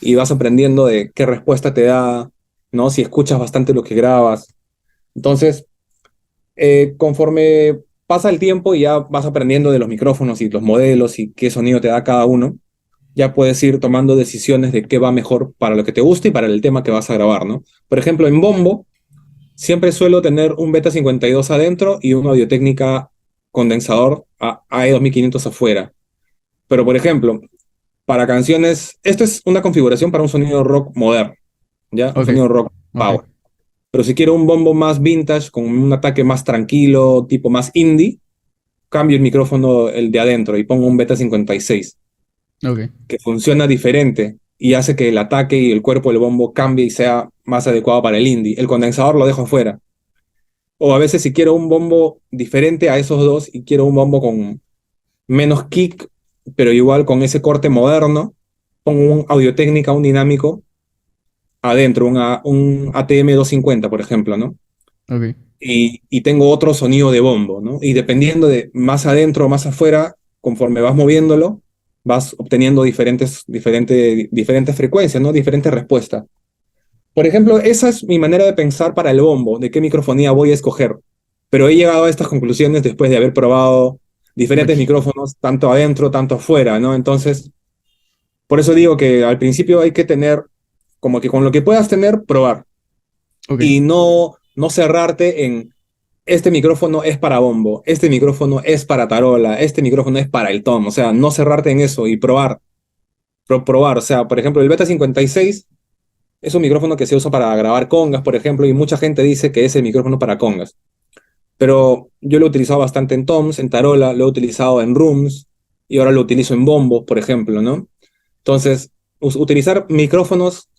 y vas aprendiendo de qué respuesta te da, ¿no? Si escuchas bastante lo que grabas. Entonces, conforme pasa el tiempo y ya vas aprendiendo de los micrófonos y los modelos y qué sonido te da cada uno, ya puedes ir tomando decisiones de qué va mejor para lo que te guste y para el tema que vas a grabar, ¿no? Por ejemplo, en bombo, siempre suelo tener un Beta 52 adentro y un Audio-Técnica condensador AE2500 afuera. Pero, por ejemplo, para canciones, esto es una configuración para un sonido rock moderno, ¿ya? Un Ok. sonido rock Ok. power. Pero si quiero un bombo más vintage, con un ataque más tranquilo, tipo más indie, cambio el micrófono, el de adentro, y pongo un Beta 56 Ok. que funciona diferente y hace que el ataque y el cuerpo del bombo cambie y sea más adecuado para el indie. El condensador lo dejo afuera. O a veces si quiero un bombo diferente a esos dos y quiero un bombo con menos kick, pero igual con ese corte moderno, pongo un Audio-Técnica, un dinámico adentro, un ATM 250, por ejemplo, ¿no? Ok. Y tengo otro sonido de bombo, ¿no? Y dependiendo de más adentro o más afuera, conforme vas moviéndolo, vas obteniendo diferentes frecuencias, ¿no? Diferentes respuestas. Por ejemplo, esa es mi manera de pensar para el bombo, de qué microfonía voy a escoger. Pero he llegado a estas conclusiones después de haber probado diferentes Ok. micrófonos, tanto adentro, tanto afuera, ¿no? Entonces, por eso digo que al principio hay que tener, como que con lo que puedas tener, probar. Ok. Y no, No cerrarte en este micrófono es para bombo, este micrófono es para tarola, este micrófono es para el tom. O sea, no cerrarte en eso y probar. Probar. O sea, por ejemplo, el Beta 56 es un micrófono que se usa para grabar congas, por ejemplo, y mucha gente dice que es el micrófono para congas. Pero yo lo he utilizado bastante en toms, en tarola, lo he utilizado en rooms y ahora lo utilizo en bombos, por ejemplo, ¿no? Entonces, utilizar micrófonos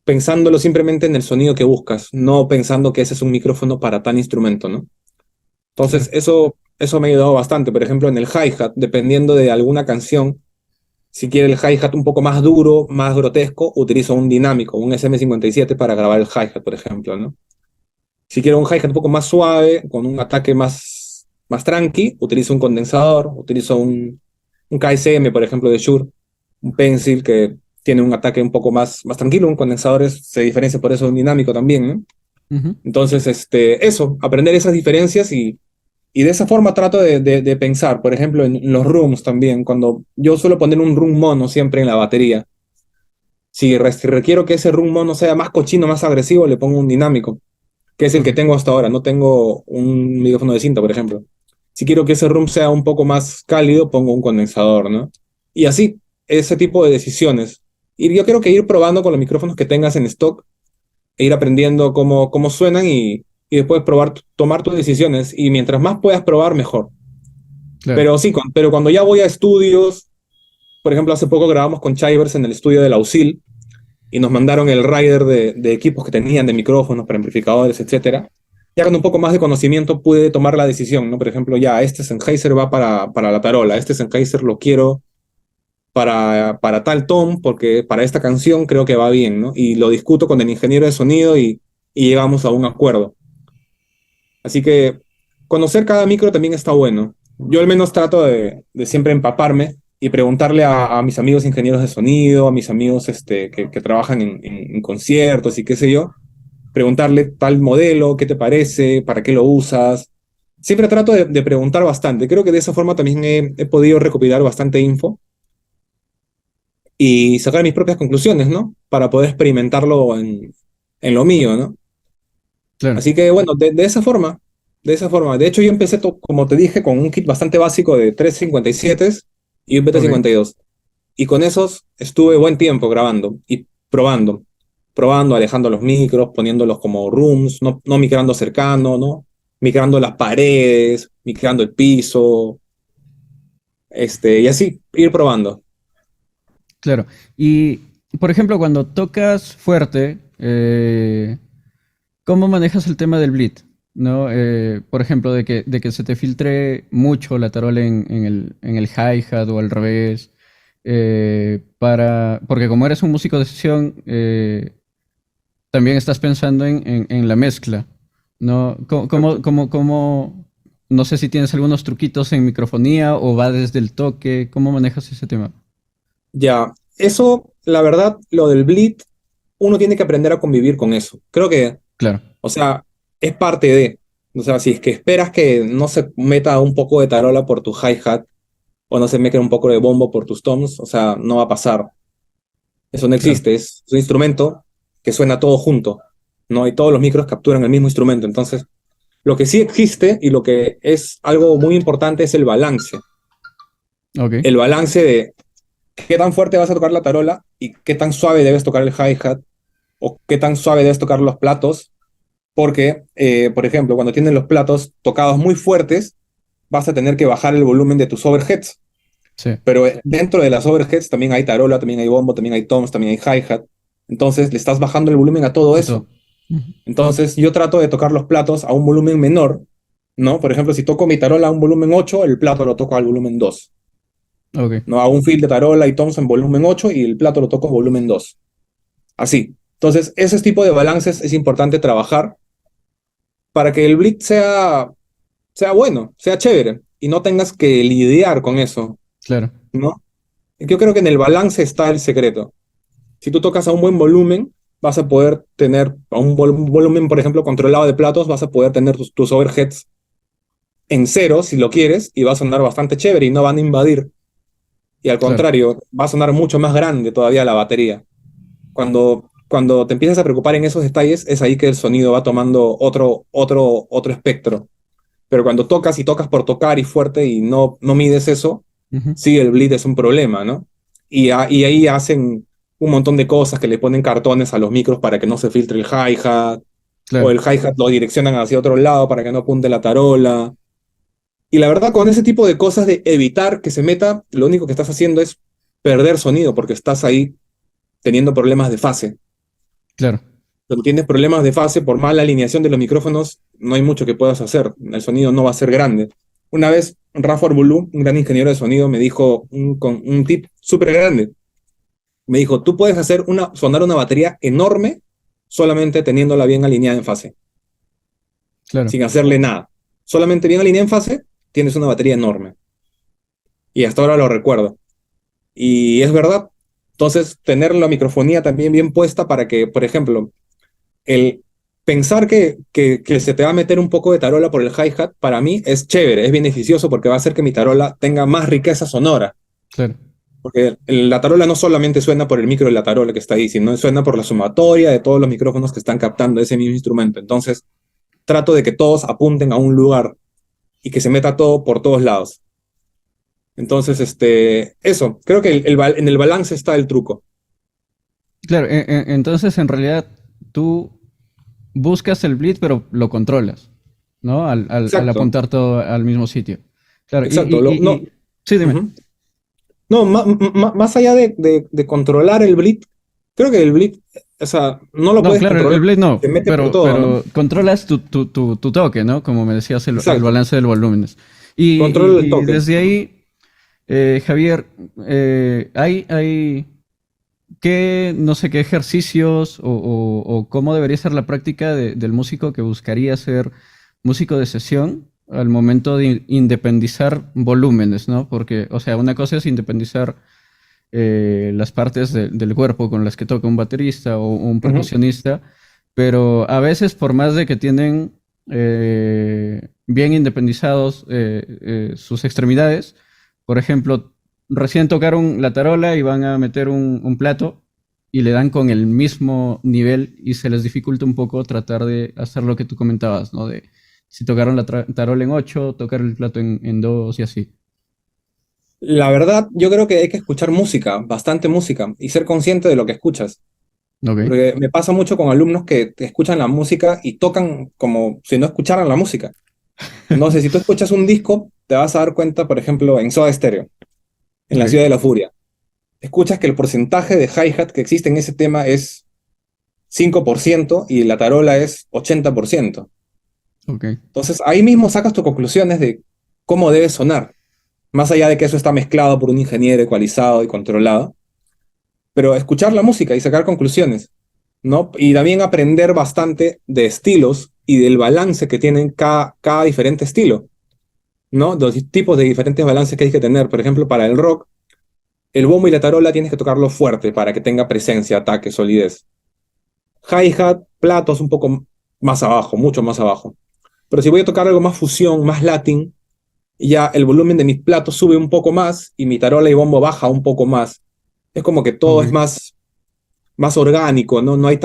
pensándolo simplemente en el sonido que buscas, no pensando que ese es un micrófono para tal instrumento, ¿no? Claro. Entonces, eso me ha ayudado bastante. Por ejemplo, en el hi-hat, dependiendo de alguna canción, si quiero el hi-hat un poco más duro, más grotesco, utilizo un dinámico, un SM57 para grabar el hi-hat, por ejemplo, ¿no? Si quiero un hi-hat un poco más suave, con un ataque más tranqui, utilizo un condensador, utilizo un KSM, por ejemplo, de Shure, un Pencil que tiene un ataque un poco más tranquilo, un condensador se diferencia por eso de un dinámico también, ¿no? Ujú. Entonces, eso, aprender esas diferencias y de esa forma trato de pensar, por ejemplo, en los rooms también, cuando yo suelo poner un room mono siempre en la batería. Si requiero que ese room mono sea más cochino, más agresivo, le pongo un dinámico, que es el Ok. que tengo hasta ahora. No tengo un micrófono de cinta, por ejemplo. Si quiero que ese room sea un poco más cálido, pongo un condensador, ¿no? Y así, ese tipo de decisiones. Y yo creo que ir probando con los micrófonos que tengas en stock e ir aprendiendo cómo suenan y después tomar tus decisiones. Y mientras más puedas probar, mejor. Claro. Pero sí, pero cuando ya voy a estudios, por ejemplo, hace poco grabamos con Chivers en el estudio de la USIL y nos mandaron el rider de equipos que tenían, de micrófonos, para amplificadores, etcétera. Ya con un poco más de conocimiento pude tomar la decisión, ¿no? Por ejemplo, ya este Sennheiser va para la tarola, este Sennheiser lo quiero para tal tom, porque para esta canción creo que va bien, ¿no? Y lo discuto con el ingeniero de sonido y llegamos a un acuerdo. Así que conocer cada micro también está bueno. Yo al menos trato de siempre empaparme y preguntarle a mis amigos ingenieros de sonido, a mis amigos que trabajan en conciertos y qué sé yo, preguntarle tal modelo, qué te parece, para qué lo usas. Siempre trato de preguntar bastante. Creo que de esa forma también he podido recopilar bastante info y sacar mis propias conclusiones, ¿no? Para poder experimentarlo en lo mío, ¿no? Claro. Así que bueno, de esa forma, de esa forma. De hecho, yo empecé, como te dije, con un kit bastante básico de 357 y un Beta Ok. 52. Y con esos estuve buen tiempo grabando y probando, alejando los micros, poniéndolos como rooms, no micrando cercano, ¿no? Micrando las paredes, micrando el piso, y así, ir probando. Claro. Y, por ejemplo, cuando tocas fuerte, ¿cómo manejas el tema del bleed? ¿No? Por ejemplo, de que se te filtre mucho la tarola en el hi-hat o al revés. Porque como eres un músico de sesión, también estás pensando en la mezcla, ¿no? No sé si tienes algunos truquitos en microfonía o va desde el toque, ¿cómo manejas ese tema? Ya, eso, la verdad, lo del bleed, uno tiene que aprender a convivir con eso. Creo que, Claro, o sea, es parte de, o sea, si es que esperas que no se meta un poco de tarola por tu hi-hat o no se meta un poco de bombo por tus toms, o sea, no va a pasar. Eso no claro, existe, es un instrumento que suena todo junto, ¿no? Y todos los micros capturan el mismo instrumento. Entonces, lo que sí existe y lo que es algo muy importante es el balance. ok, El balance de qué tan fuerte vas a tocar la tarola y qué tan suave debes tocar el hi-hat o qué tan suave debes tocar los platos, porque, por ejemplo, cuando tienes los platos tocados muy fuertes, vas a tener que bajar el volumen de tus overheads, sí, pero dentro de las overheads también hay tarola, también hay bombo, también hay toms, también hay hi-hat, entonces le estás bajando el volumen a todo a todo. eso. Ujú. Entonces yo trato de tocar los platos a un volumen menor, ¿no? Por ejemplo, si toco mi tarola a un volumen 8, el plato lo toco al volumen 2. Ok, ¿No? Hago un fill de tarola y toms en volumen 8 y el plato lo toco en volumen 2. Así. Entonces, ese tipo de balances es importante trabajar para que el blitz sea bueno, sea chévere y no tengas que lidiar con eso, claro, ¿no? Yo creo que en el balance está el secreto. Si tú tocas a un buen volumen, vas a poder tener a un volumen, por ejemplo, controlado de platos, vas a poder tener tus overheads en cero si lo quieres y va a sonar bastante chévere y no van a invadir. Y al claro, contrario, va a sonar mucho más grande todavía la batería. Cuando cuando te empiezas a preocupar en esos detalles, es ahí que el sonido va tomando otro espectro. Pero cuando tocas y tocas por tocar y fuerte y no mides eso, Ujú. sí, el bleed es un problema, ¿no? Y ahí hacen un montón de cosas que le ponen cartones a los micros para que no se filtre el hi-hat, o Claro, el hi-hat lo direccionan hacia otro lado para que no apunte la tarola. Y la verdad, con ese tipo de cosas de evitar que se meta, lo único que estás haciendo es perder sonido porque estás ahí teniendo problemas de fase. claro. Cuando tienes problemas de fase, por mala alineación de los micrófonos, no hay mucho que puedas hacer. El sonido no va a ser grande. Una vez, Rafa Orbulú, un gran ingeniero de sonido, me dijo con un tip súper grande. Me dijo, tú puedes hacer sonar una batería enorme solamente teniéndola bien alineada en fase, Claro. sin hacerle nada. Solamente bien alineada en fase, tienes una batería enorme. Y hasta ahora lo recuerdo. Y es verdad. Entonces, tener la microfonía también bien puesta para que, por ejemplo, el pensar que se te va a meter un poco de tarola por el hi-hat, para mí es chévere, es beneficioso porque va a hacer que mi tarola tenga más riqueza sonora. Claro. Porque la tarola no solamente suena por el micro de la tarola que está ahí, sino suena por la sumatoria de todos los micrófonos que están captando ese mismo instrumento. Entonces, trato de que todos apunten a un lugar y que se meta todo por todos lados. Entonces, eso, creo que en el balance está el truco. Claro, entonces en realidad tú buscas el bleed, pero lo controlas, ¿no? Al Exacto, apuntar todo al mismo sitio. Claro, exacto. No, sí, dime. ujú. No, más allá de controlar el bleed, creo que el bleed, o sea, no lo No, puedes claro, el controlar, bleed no, se mete por todo, ¿no? pero controlas tu toque, ¿no? Como me decías, el Exacto, balance del volúmenes. controla el Y toque. desde ahí, Javier, hay qué, no sé qué ejercicios o cómo debería ser la práctica del músico que buscaría ser músico de sesión al momento de independizar volúmenes, ¿no? Porque, o sea, una cosa es independizar las partes del cuerpo con las que toca un baterista o un Ujú. percusionista, pero a veces por más de que tienen bien independizados sus extremidades, por ejemplo, recién tocaron la tarola y van a meter un plato y le dan con el mismo nivel y se les dificulta un poco tratar de hacer lo que tú comentabas, ¿no? De si tocaron la tarola en 8 tocar el plato en 2 y así. La verdad, yo creo que hay que escuchar música, bastante música, y ser consciente de lo que escuchas. Ok. Porque me pasa mucho con alumnos que te escuchan la música y tocan como si no escucharan la música. Entonces, si tú escuchas un disco, te vas a dar cuenta, por ejemplo, en Soda Stereo, en La Ok. Ciudad de la Furia. Escuchas que el porcentaje de hi-hat que existe en ese tema es 5% y la tarola es 80%. Ok. Entonces, ahí mismo sacas tus conclusiones de cómo debe sonar, más allá de que eso está mezclado por un ingeniero ecualizado y controlado, pero escuchar la música y sacar conclusiones, ¿no? Y también aprender bastante de estilos y del balance que tienen cada diferente estilo, ¿no? Los tipos de diferentes balances que hay que tener. Por ejemplo, para el rock, el bombo y la tarola tienes que tocarlo fuerte para que tenga presencia, ataque, solidez. Hi-hat, platos un poco más abajo, mucho más abajo. Pero si voy a tocar algo más fusión, más latín, ya el volumen de mis platos sube un poco más y mi tarola y bombo baja un poco más. Es como que todo es Ok. más orgánico, ¿no? No hay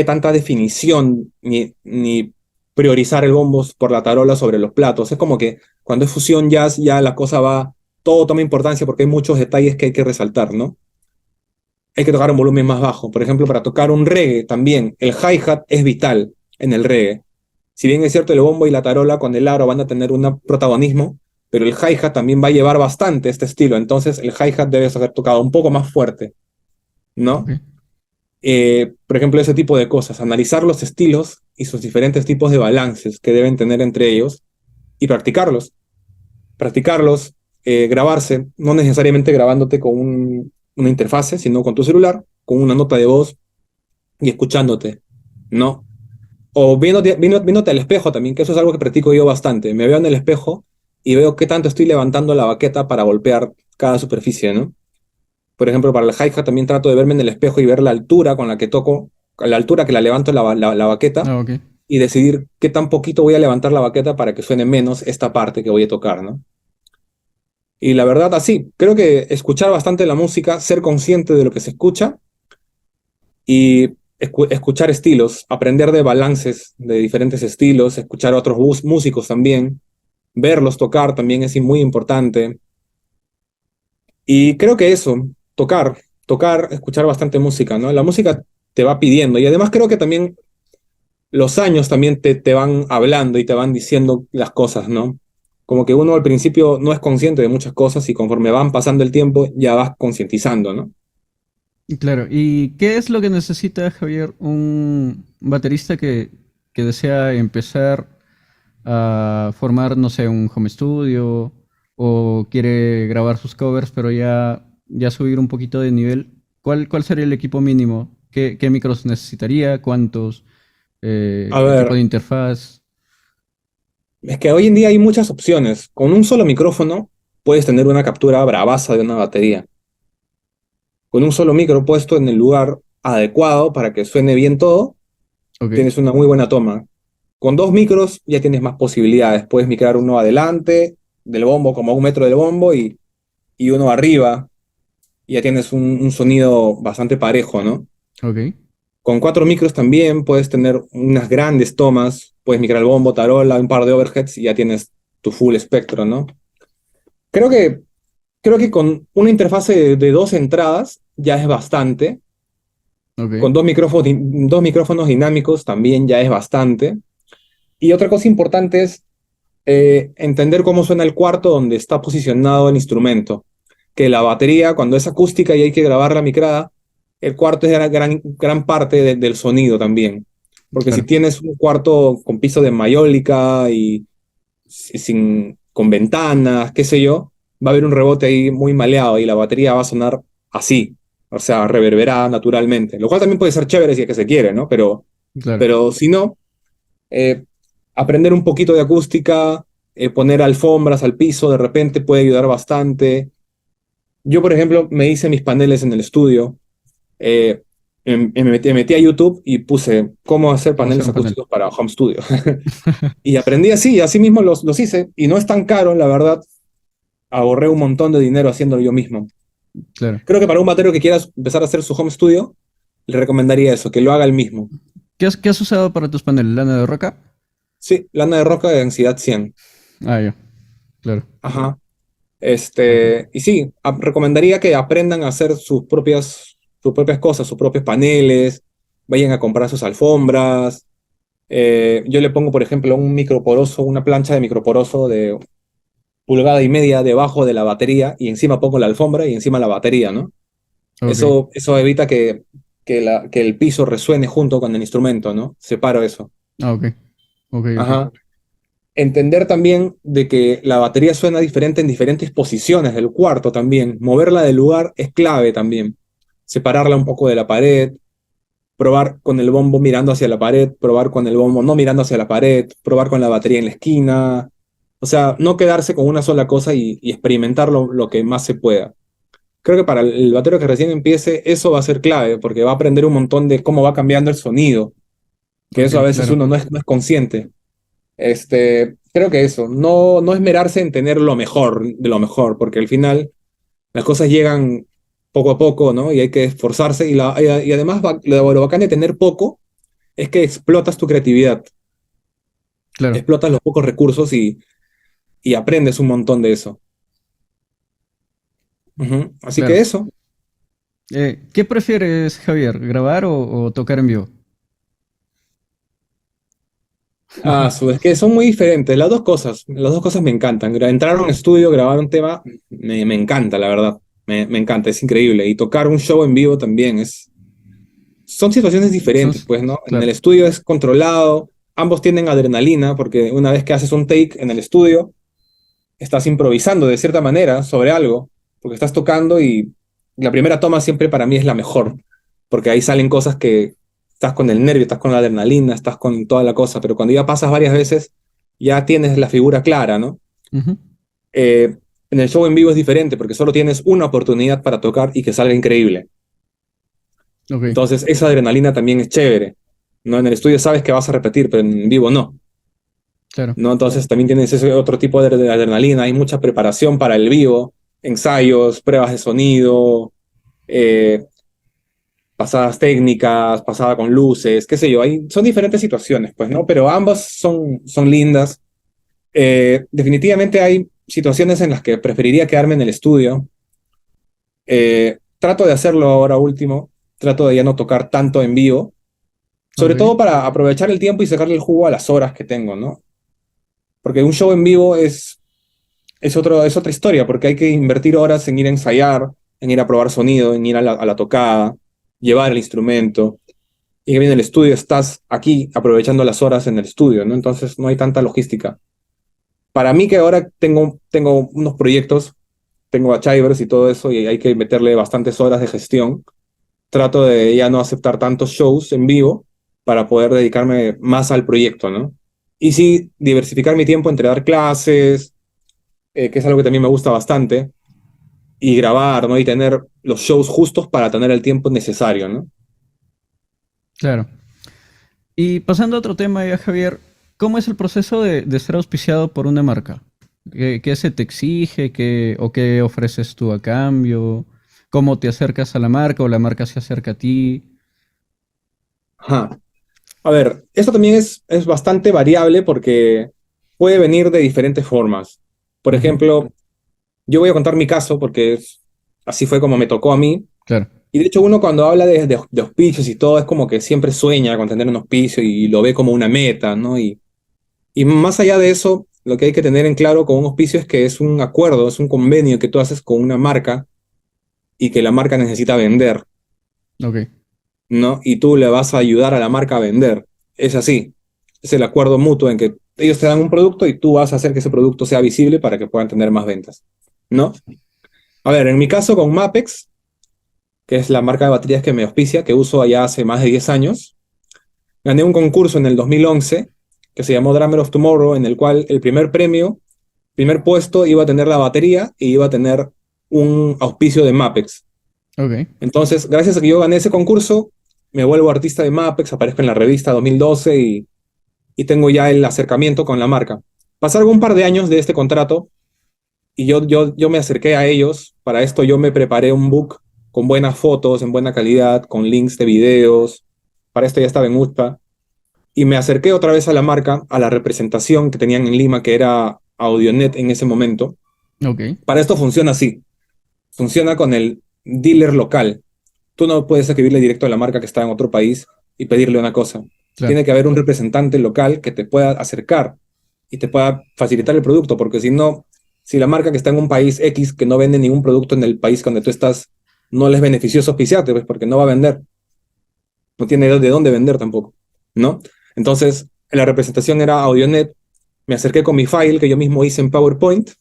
tanta definición ni priorizar el bombo por la tarola sobre los platos. Es como que cuando es fusión jazz ya la cosa va, todo toma importancia porque hay muchos detalles que hay que resaltar, ¿no? Hay que tocar un volumen más bajo. Por ejemplo, para tocar un reggae también, el hi-hat es vital en el reggae. Si bien es cierto, el bombo y la tarola con el aro van a tener un protagonismo, pero el hi-hat también va a llevar bastante este estilo. Entonces, el hi-hat debe ser tocado un poco más fuerte, Ok. ¿no? Por ejemplo, ese tipo de cosas, analizar los estilos y sus diferentes tipos de balances que deben tener entre ellos y practicarlos, grabarse, no necesariamente grabándote con una interfase, sino con tu celular, con una nota de voz y escuchándote, ¿no? O viéndote al espejo también, que eso es algo que practico yo bastante. Me veo en el espejo y veo qué tanto estoy levantando la baqueta para golpear cada superficie, ¿no? Por ejemplo, para el hi-hat también trato de verme en el espejo y ver la altura con la que toco, la altura que la levanto la baqueta Ah, ok. y decidir qué tan poquito voy a levantar la baqueta para que suene menos esta parte que voy a tocar, ¿no? Y la verdad, así, creo que escuchar bastante la música, ser consciente de lo que se escucha y escuchar estilos, aprender de balances de diferentes estilos, escuchar a otros músicos también, verlos tocar también es muy importante. Y creo que eso, tocar, escuchar bastante música, ¿no? La música te va pidiendo y además creo que también los años también te van hablando y te van diciendo las cosas, ¿no? Como que uno al principio no es consciente de muchas cosas y conforme van pasando el tiempo ya vas concientizando, ¿no? Claro, ¿y qué es lo que necesita Javier, un baterista que desea empezar a formar, no sé, un home studio o quiere grabar sus covers, pero ya subir un poquito de nivel? ¿Cuál sería el equipo mínimo? ¿Qué micros necesitaría? ¿Cuántos? A ¿Qué tipo ver, de interfaz? es que hoy en día hay muchas opciones. Con un solo micrófono puedes tener una captura bravaza de una batería. Con un solo micro puesto en el lugar adecuado para que suene bien todo, Ok, tienes una muy buena toma. Con dos micros ya tienes más posibilidades. Puedes micrar uno adelante del bombo, como a 1 metro del bombo, y uno arriba. Y ya tienes un sonido bastante parejo, ¿no? ok. Con 4 micros también puedes tener unas grandes tomas. Puedes micrar el bombo, tarola, un par de overheads y ya tienes tu full espectro, ¿no? Creo que, creo que con una interfase de 2 entradas ya es bastante. Ok. Con 2 micrófonos dinámicos también ya es bastante. Y otra cosa importante es entender cómo suena el cuarto donde está posicionado el instrumento. Que la batería, cuando es acústica y hay que grabar la micrada, el cuarto es gran parte del sonido también. Porque si Claro. tienes un cuarto con piso de mayólica y con ventanas, qué sé yo, va a haber un rebote ahí muy maleado y la batería va a sonar así, o sea, reverberada naturalmente. Lo cual también puede ser chévere si es que se quiere, ¿no? Claro. Pero si no, eh, aprender un poquito de acústica, poner alfombras al piso de repente puede ayudar bastante. Yo, por ejemplo, me hice mis paneles en el estudio. eh, me metí a YouTube y puse cómo hacer ¿Cómo hacer paneles un panel? acústicos para home studio. Y aprendí así, y así mismo los hice. Y no es tan caro, la verdad. Ahorré un montón de dinero haciéndolo yo mismo. Claro. Creo que para un batero que quiera empezar a hacer su home studio, le recomendaría eso, que lo haga él mismo. ¿Qué has usado para tus paneles? ¿Lana de roca? Sí, lana de roca de densidad 100. Ah, ya. Claro. Ajá. Ok. Y sí, recomendaría que aprendan a hacer sus propias cosas, sus propios paneles, vayan a comprar sus alfombras. Yo le pongo, por ejemplo, un microporoso, una plancha de microporoso de 1,5 pulgadas debajo de la batería y encima pongo la alfombra y encima la batería, ¿no? Ok. Eso evita que el piso resuene junto con el instrumento, ¿no? Separo eso. Ah, ok. Ok, ok. Ajá. Entender también de que la batería suena diferente en diferentes posiciones del cuarto también. Moverla del lugar es clave también. Separarla un poco de la pared, probar con el bombo mirando hacia la pared, probar con el bombo no mirando hacia la pared, probar con la batería en la esquina. O sea, no quedarse con una sola cosa y experimentar lo que más se pueda. Creo que para el batero que recién empiece, eso va a ser clave, porque va a aprender un montón de cómo va cambiando el sonido, que Ok, eso a veces claro. uno no es consciente. Creo que eso, no esmerarse en tener lo mejor de lo mejor, porque al final las cosas llegan poco a poco, ¿no? Y hay que esforzarse. Y además, lo bacán de tener poco es que explotas tu creatividad, Claro. explotas los pocos recursos y aprendes un montón de eso. Ujú. Así que Claro. eso. ¿Qué prefieres, Javier? ¿Grabar o tocar en vivo? Es que son muy diferentes, las dos cosas me encantan. Entrar a un estudio, grabar un tema, me encanta, la verdad. Me encanta, es increíble. Y tocar un show en vivo también son situaciones Son, diferentes, pues, ¿no? En el claro. estudio es controlado, ambos tienen adrenalina, porque una vez que haces un take en el estudio, estás improvisando de cierta manera sobre algo, porque estás tocando y la primera toma siempre para mí es la mejor, porque ahí salen cosas que estás con el nervio, estás con la adrenalina, estás con toda la cosa, pero cuando ya pasas varias veces, ya tienes la figura clara, ¿no? Ujú. Eh, en el show en vivo es diferente, porque solo tienes una oportunidad para tocar y que salga increíble. Ok, Entonces, esa adrenalina también es chévere, ¿no? En el estudio sabes que vas a repetir, pero en vivo no, claro. ¿no? Entonces, también tienes ese otro tipo de adrenalina, hay mucha preparación para el vivo, ensayos, pruebas de sonido, eh, pasadas técnicas, pasada con luces, qué sé yo, son diferentes situaciones, pues, ¿no? Pero ambas son lindas. Definitivamente hay situaciones en las que preferiría quedarme en el estudio. Trato de hacerlo ahora último, trato de ya no tocar tanto en vivo, sobre Ok, todo para aprovechar el tiempo y sacarle el jugo a las horas que tengo, ¿no? Porque un show en vivo es otra historia, porque hay que invertir horas en ir a ensayar, en ir a probar sonido, en ir a la tocada, llevar el instrumento. Y en el estudio estás aquí aprovechando las horas en el estudio, ¿no? Entonces no hay tanta logística. Para mí que ahora tengo unos proyectos, tengo a Chivers y todo eso, y hay que meterle bastantes horas de gestión. Trato de ya no aceptar tantos shows en vivo para poder dedicarme más al proyecto, ¿no? Y sí, diversificar mi tiempo entre dar clases, que es algo que también me gusta bastante, y grabar, ¿no? Y tener los shows justos para tener el tiempo necesario, ¿no? claro. Y pasando a otro tema ya, Javier, ¿cómo es el proceso de ser auspiciado por una marca? ¿Qué se te exige? ¿O qué ofreces tú a cambio? ¿Cómo te acercas a la marca o la marca se acerca a ti? Ajá. A ver, esto también es bastante variable porque puede venir de diferentes formas. Por Ujú, ejemplo, yo voy a contar mi caso porque así fue como me tocó a mí. claro, Y de hecho uno cuando habla de auspicios y todo es como que siempre sueña con tener un auspicio y lo ve como una meta, ¿no? Y más allá de eso, lo que hay que tener en claro con un auspicio es que es un acuerdo, es un convenio que tú haces con una marca y que la marca necesita vender, ok, ¿no? Y tú le vas a ayudar a la marca a vender. Es así. Es el acuerdo mutuo en que ellos te dan un producto y tú vas a hacer que ese producto sea visible para que puedan tener más ventas, ¿no? A ver, en mi caso con Mapex, que es la marca de baterías que me auspicia, que uso allá hace más de 10 años, gané un concurso en el 2011 que se llamó Drummer of Tomorrow, en el cual el primer puesto iba a tener la batería y iba a tener un auspicio de Mapex. ok, Entonces, gracias a que yo gané ese concurso, me vuelvo artista de Mapex, aparezco en la revista 2012 y tengo ya el acercamiento con la marca. Pasaron un par de años de este contrato y yo me acerqué a ellos. Para esto yo me preparé un book con buenas fotos, en buena calidad, con links de videos. Para esto ya estaba en UTPA. Y me acerqué otra vez a la marca, a la representación que tenían en Lima, que era Audionet en ese momento. ok, Para esto funciona así. Funciona con el dealer local. Tú no puedes escribirle directo a la marca que está en otro país y pedirle una cosa. claro, Tiene que haber un representante local que te pueda acercar y te pueda facilitar el producto, porque si no, si la marca que está en un país X que no vende ningún producto en el país donde tú estás, no les es beneficioso auspiciarte, pues porque no va a vender, no tiene de dónde vender tampoco, ¿no? Entonces, la representación era Audionet, me acerqué con mi file que yo mismo hice en PowerPoint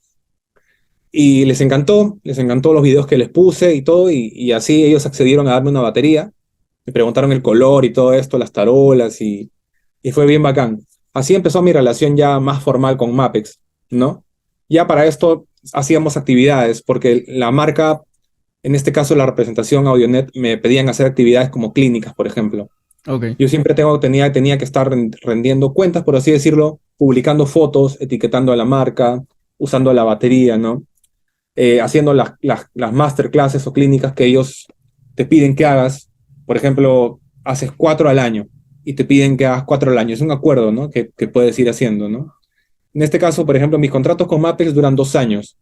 y les encantó los videos que les puse y todo, y así ellos accedieron a darme una batería, me preguntaron el color y todo esto, las tarolas, y fue bien bacán. Así empezó mi relación ya más formal con Mapex, ¿no? Ya para esto hacíamos actividades, porque la marca, en este caso la representación Audionet, me pedían hacer actividades como clínicas, por ejemplo. ok, Yo siempre tenía que estar rendiendo cuentas, por así decirlo, publicando fotos, etiquetando a la marca, usando la batería, ¿no? Haciendo las masterclasses o clínicas que ellos te piden que hagas. Por ejemplo, haces 4 al año y te piden que hagas 4 al año. Es un acuerdo, ¿no? Que puedes ir haciendo, ¿no? En este caso, por ejemplo, mis contratos con Mapex duran 2 años,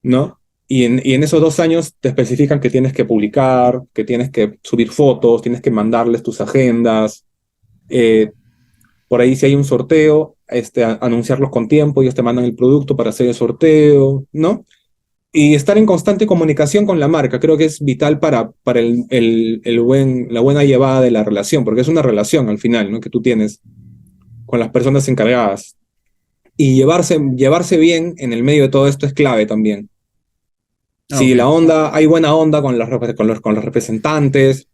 ¿no? Y en esos 2 años te especifican que tienes que publicar, que tienes que subir fotos, tienes que mandarles tus agendas. eh, por ahí si hay un sorteo, anunciarlos con tiempo, ellos te mandan el producto para hacer el sorteo, ¿no? Y estar en constante comunicación con la marca, creo que es vital para la buena llevada de la relación, porque es una relación al final, ¿no? Que tú tienes con las personas encargadas. Y llevarse bien en el medio de todo esto es clave también. Si ok, hay buena onda con los representantes,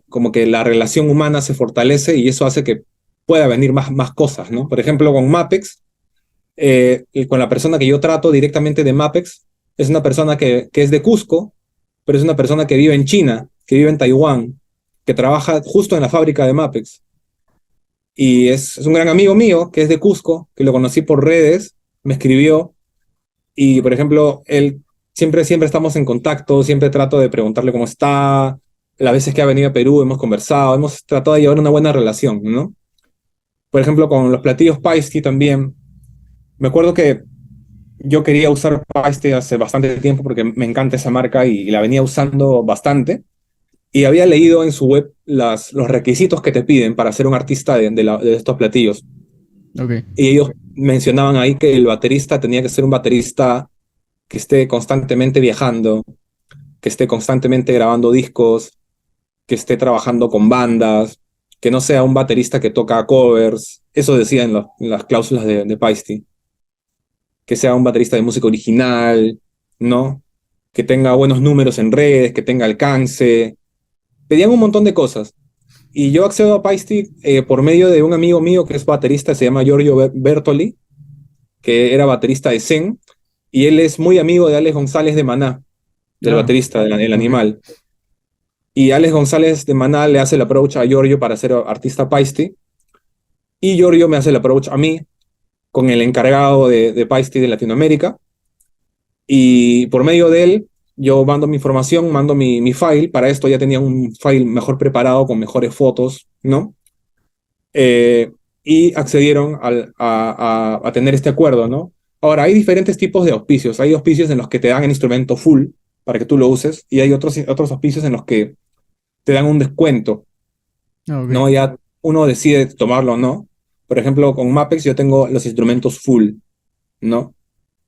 como que la relación humana se fortalece y eso hace que pueda venir más cosas, ¿no? Por ejemplo, con Mapex, y con la persona que yo trato directamente de Mapex, es una persona que es de Cusco, pero es una persona que vive en China, que vive en Taiwán, que trabaja justo en la fábrica de Mapex. Y es un gran amigo mío, que es de Cusco, que lo conocí por redes, me escribió, y por ejemplo, él siempre estamos en contacto, siempre trato de preguntarle cómo está, las veces que ha venido a Perú hemos conversado, hemos tratado de llevar una buena relación, ¿no? Por ejemplo, con los platillos Paiste también. Me acuerdo que yo quería usar Paiste hace bastante tiempo porque me encanta esa marca y la venía usando bastante. Y había leído en su web los requisitos que te piden para ser un artista de estos platillos. Ok. Y ellos mencionaban ahí que el baterista tenía que ser un baterista que esté constantemente viajando, que esté constantemente grabando discos, que esté trabajando con bandas, que no sea un baterista que toca covers. Eso decía en las cláusulas de Paiste. Que sea un baterista de música original, ¿no? Que tenga buenos números en redes, que tenga alcance. Pedían un montón de cosas. Y yo accedo a Paiste por medio de un amigo mío que es baterista, se llama Giorgio Bertoli, que era baterista de Zen, y él es muy amigo de Alex González de Maná, del Ah, baterista, del ok. Animal. Y Alex González de Maná le hace el approach a Giorgio para ser artista Paiste, y Giorgio me hace el approach a mí con el encargado de Paiste de Latinoamérica, y por medio de él yo mando mi información, mando mi file. Para esto ya tenía un file mejor preparado con mejores fotos, ¿no? Eh, y accedieron a tener este acuerdo, ¿no? Ahora, hay diferentes tipos de auspicios. Hay auspicios en los que te dan el instrumento full para que tú lo uses, y hay otros auspicios en los que te dan un descuento, Ah, ok. ¿no? Ya uno decide tomarlo o no. Por ejemplo, con Mapex yo tengo los instrumentos full, ¿no?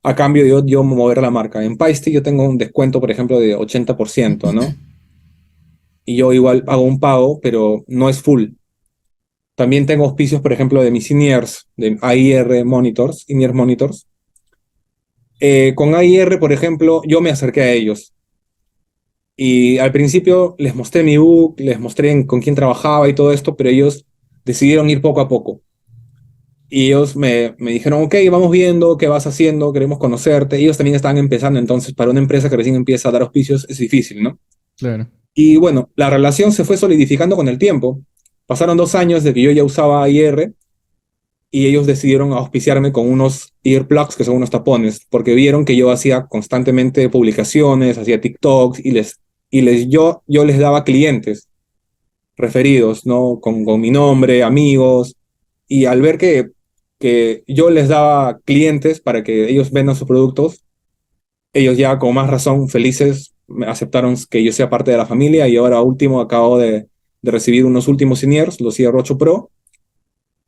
A cambio de yo mover la marca. En Paiste yo tengo un descuento, por ejemplo, de 80%, ¿no? Y yo igual hago un pago, pero no es full. También tengo auspicios, por ejemplo, de mis in-ears, de AIR Monitors, in-ear Monitors. Con AIR, por ejemplo, yo me acerqué a ellos. Y al principio les mostré mi book, les mostré con quién trabajaba y todo esto, pero ellos decidieron ir poco a poco. Y ellos me dijeron, ok, vamos viendo qué vas haciendo, queremos conocerte. Ellos también estaban empezando, entonces para una empresa que recién empieza a dar auspicios es difícil, ¿no? Claro. Y bueno, la relación se fue solidificando con el tiempo. Pasaron 2 años de que yo ya usaba IR y ellos decidieron auspiciarme con unos earplugs, que son unos tapones, porque vieron que yo hacía constantemente publicaciones, hacía TikToks yo les daba clientes referidos, ¿no? Con mi nombre, amigos, y al ver que yo les daba clientes para que ellos vendan sus productos, ellos ya con más razón felices me aceptaron que yo sea parte de la familia, y ahora último acabo de recibir unos últimos seniors, los CR8 Pro,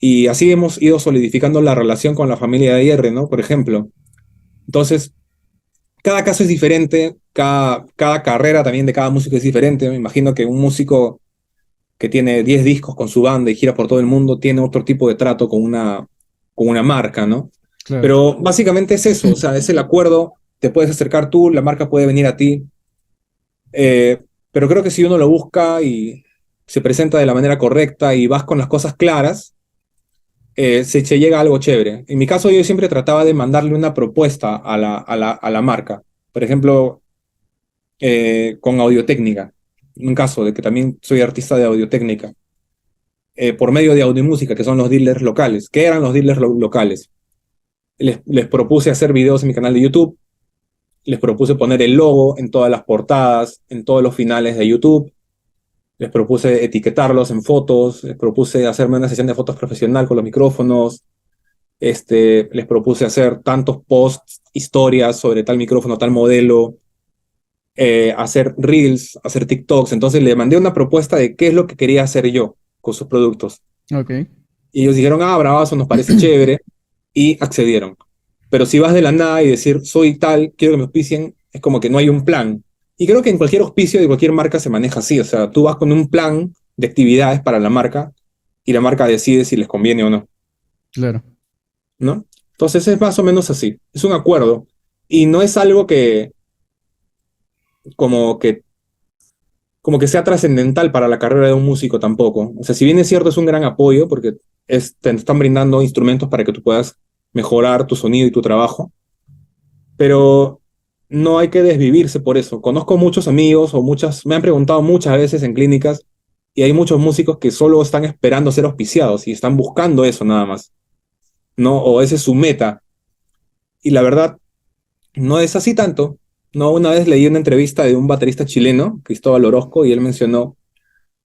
y así hemos ido solidificando la relación con la familia de IR, ¿no? Por ejemplo. Entonces, cada caso es diferente, cada carrera también de cada músico es diferente. Me imagino que un músico que tiene 10 discos con su banda y gira por todo el mundo tiene otro tipo de trato con una marca, ¿no? Claro. Pero básicamente es eso, o sea, es el acuerdo, te puedes acercar tú, la marca puede venir a ti, pero creo que si uno lo busca y se presenta de la manera correcta y vas con las cosas claras, se llega a algo chévere. En mi caso, yo siempre trataba de mandarle una propuesta a la marca. Por ejemplo, con Audio-Técnica. Un caso de que también soy artista de Audio-Técnica. Por medio de Audiomúsica, que son los dealers locales. ¿Qué eran los dealers locales? Les propuse hacer videos en mi canal de YouTube. Les propuse poner el logo en todas las portadas, en todos los finales de YouTube. Les propuse etiquetarlos en fotos. Les propuse hacerme una sesión de fotos profesional con los micrófonos. Les propuse hacer tantos posts, historias sobre tal micrófono, tal modelo, hacer reels, hacer TikToks. Entonces le mandé una propuesta de qué es lo que quería hacer yo con sus productos. Ok. Y ellos dijeron, ah, bravazo, nos parece chévere, y accedieron. Pero si vas de la nada y decir, soy tal, quiero que me auspicien, es como que no hay un plan. Y creo que en cualquier auspicio de cualquier marca se maneja así. O sea, tú vas con un plan de actividades para la marca y la marca decide si les conviene o no. Claro. ¿No? Entonces es más o menos así, es un acuerdo y no es algo como que, como que sea trascendental para la carrera de un músico tampoco. O sea, si bien es cierto, es un gran apoyo porque te están brindando instrumentos para que tú puedas mejorar tu sonido y tu trabajo, pero no hay que desvivirse por eso. Conozco muchos amigos me han preguntado muchas veces en clínicas, y hay muchos músicos que solo están esperando ser auspiciados y están buscando eso nada más, ¿no? O esa es su meta. Y la verdad, no es así tanto. No, una vez leí una entrevista de un baterista chileno, Cristóbal Orozco, y él mencionó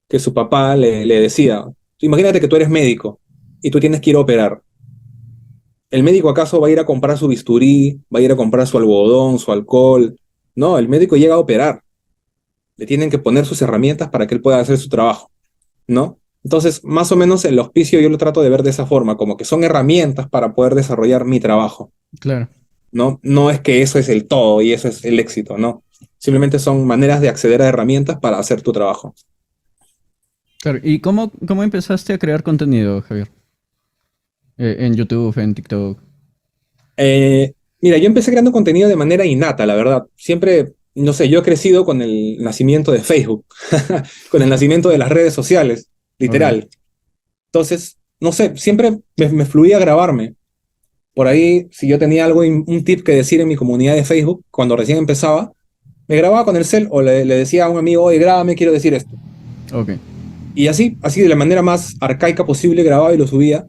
que su papá le decía, imagínate que tú eres médico y tú tienes que ir a operar. ¿El médico acaso va a ir a comprar su bisturí, va a ir a comprar su algodón, su alcohol? No, el médico llega a operar. Le tienen que poner sus herramientas para que él pueda hacer su trabajo, ¿no? Entonces, más o menos el auspicio yo lo trato de ver de esa forma, como que son herramientas para poder desarrollar mi trabajo, Claro. ¿no? No es que eso es el todo y eso es el éxito, ¿no? Simplemente son maneras de acceder a herramientas para hacer tu trabajo. Claro. ¿Y cómo empezaste a crear contenido, Javier? En YouTube, en TikTok. Mira, yo empecé creando contenido de manera innata, la verdad. Siempre, no sé, yo he crecido con el nacimiento de Facebook, con el nacimiento de las redes sociales, Ok. literal. Entonces, no sé, siempre me fluía grabarme. Por ahí, si yo tenía algo, un tip que decir en mi comunidad de Facebook, cuando recién empezaba, me grababa con el cel o le decía a un amigo, oye, grábame, quiero decir esto. Ok. Y así de la manera más arcaica posible grababa y lo subía.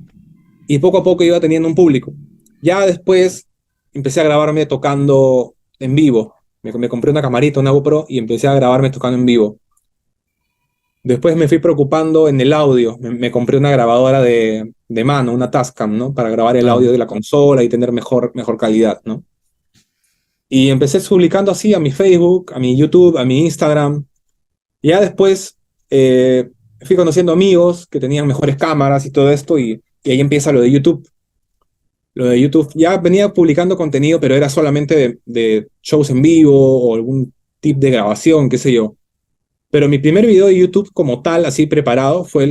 Y poco a poco iba teniendo un público. Ya después empecé a grabarme tocando en vivo. Me compré una camarita, una GoPro, y empecé a grabarme tocando en vivo. Después me fui preocupando en el audio. Me compré una grabadora de mano, una Tascam, ¿no? Para grabar el Ah, audio de la consola y tener mejor calidad, ¿no? Y empecé publicando así a mi Facebook, a mi YouTube, a mi Instagram. Y ya después eh, fui conociendo amigos que tenían mejores cámaras y todo esto, y ahí empieza lo de YouTube. Lo de YouTube, ya venía publicando contenido, pero era solamente de shows en vivo o algún tip de grabación, qué sé yo. Pero mi primer video de YouTube como tal, así preparado, fue en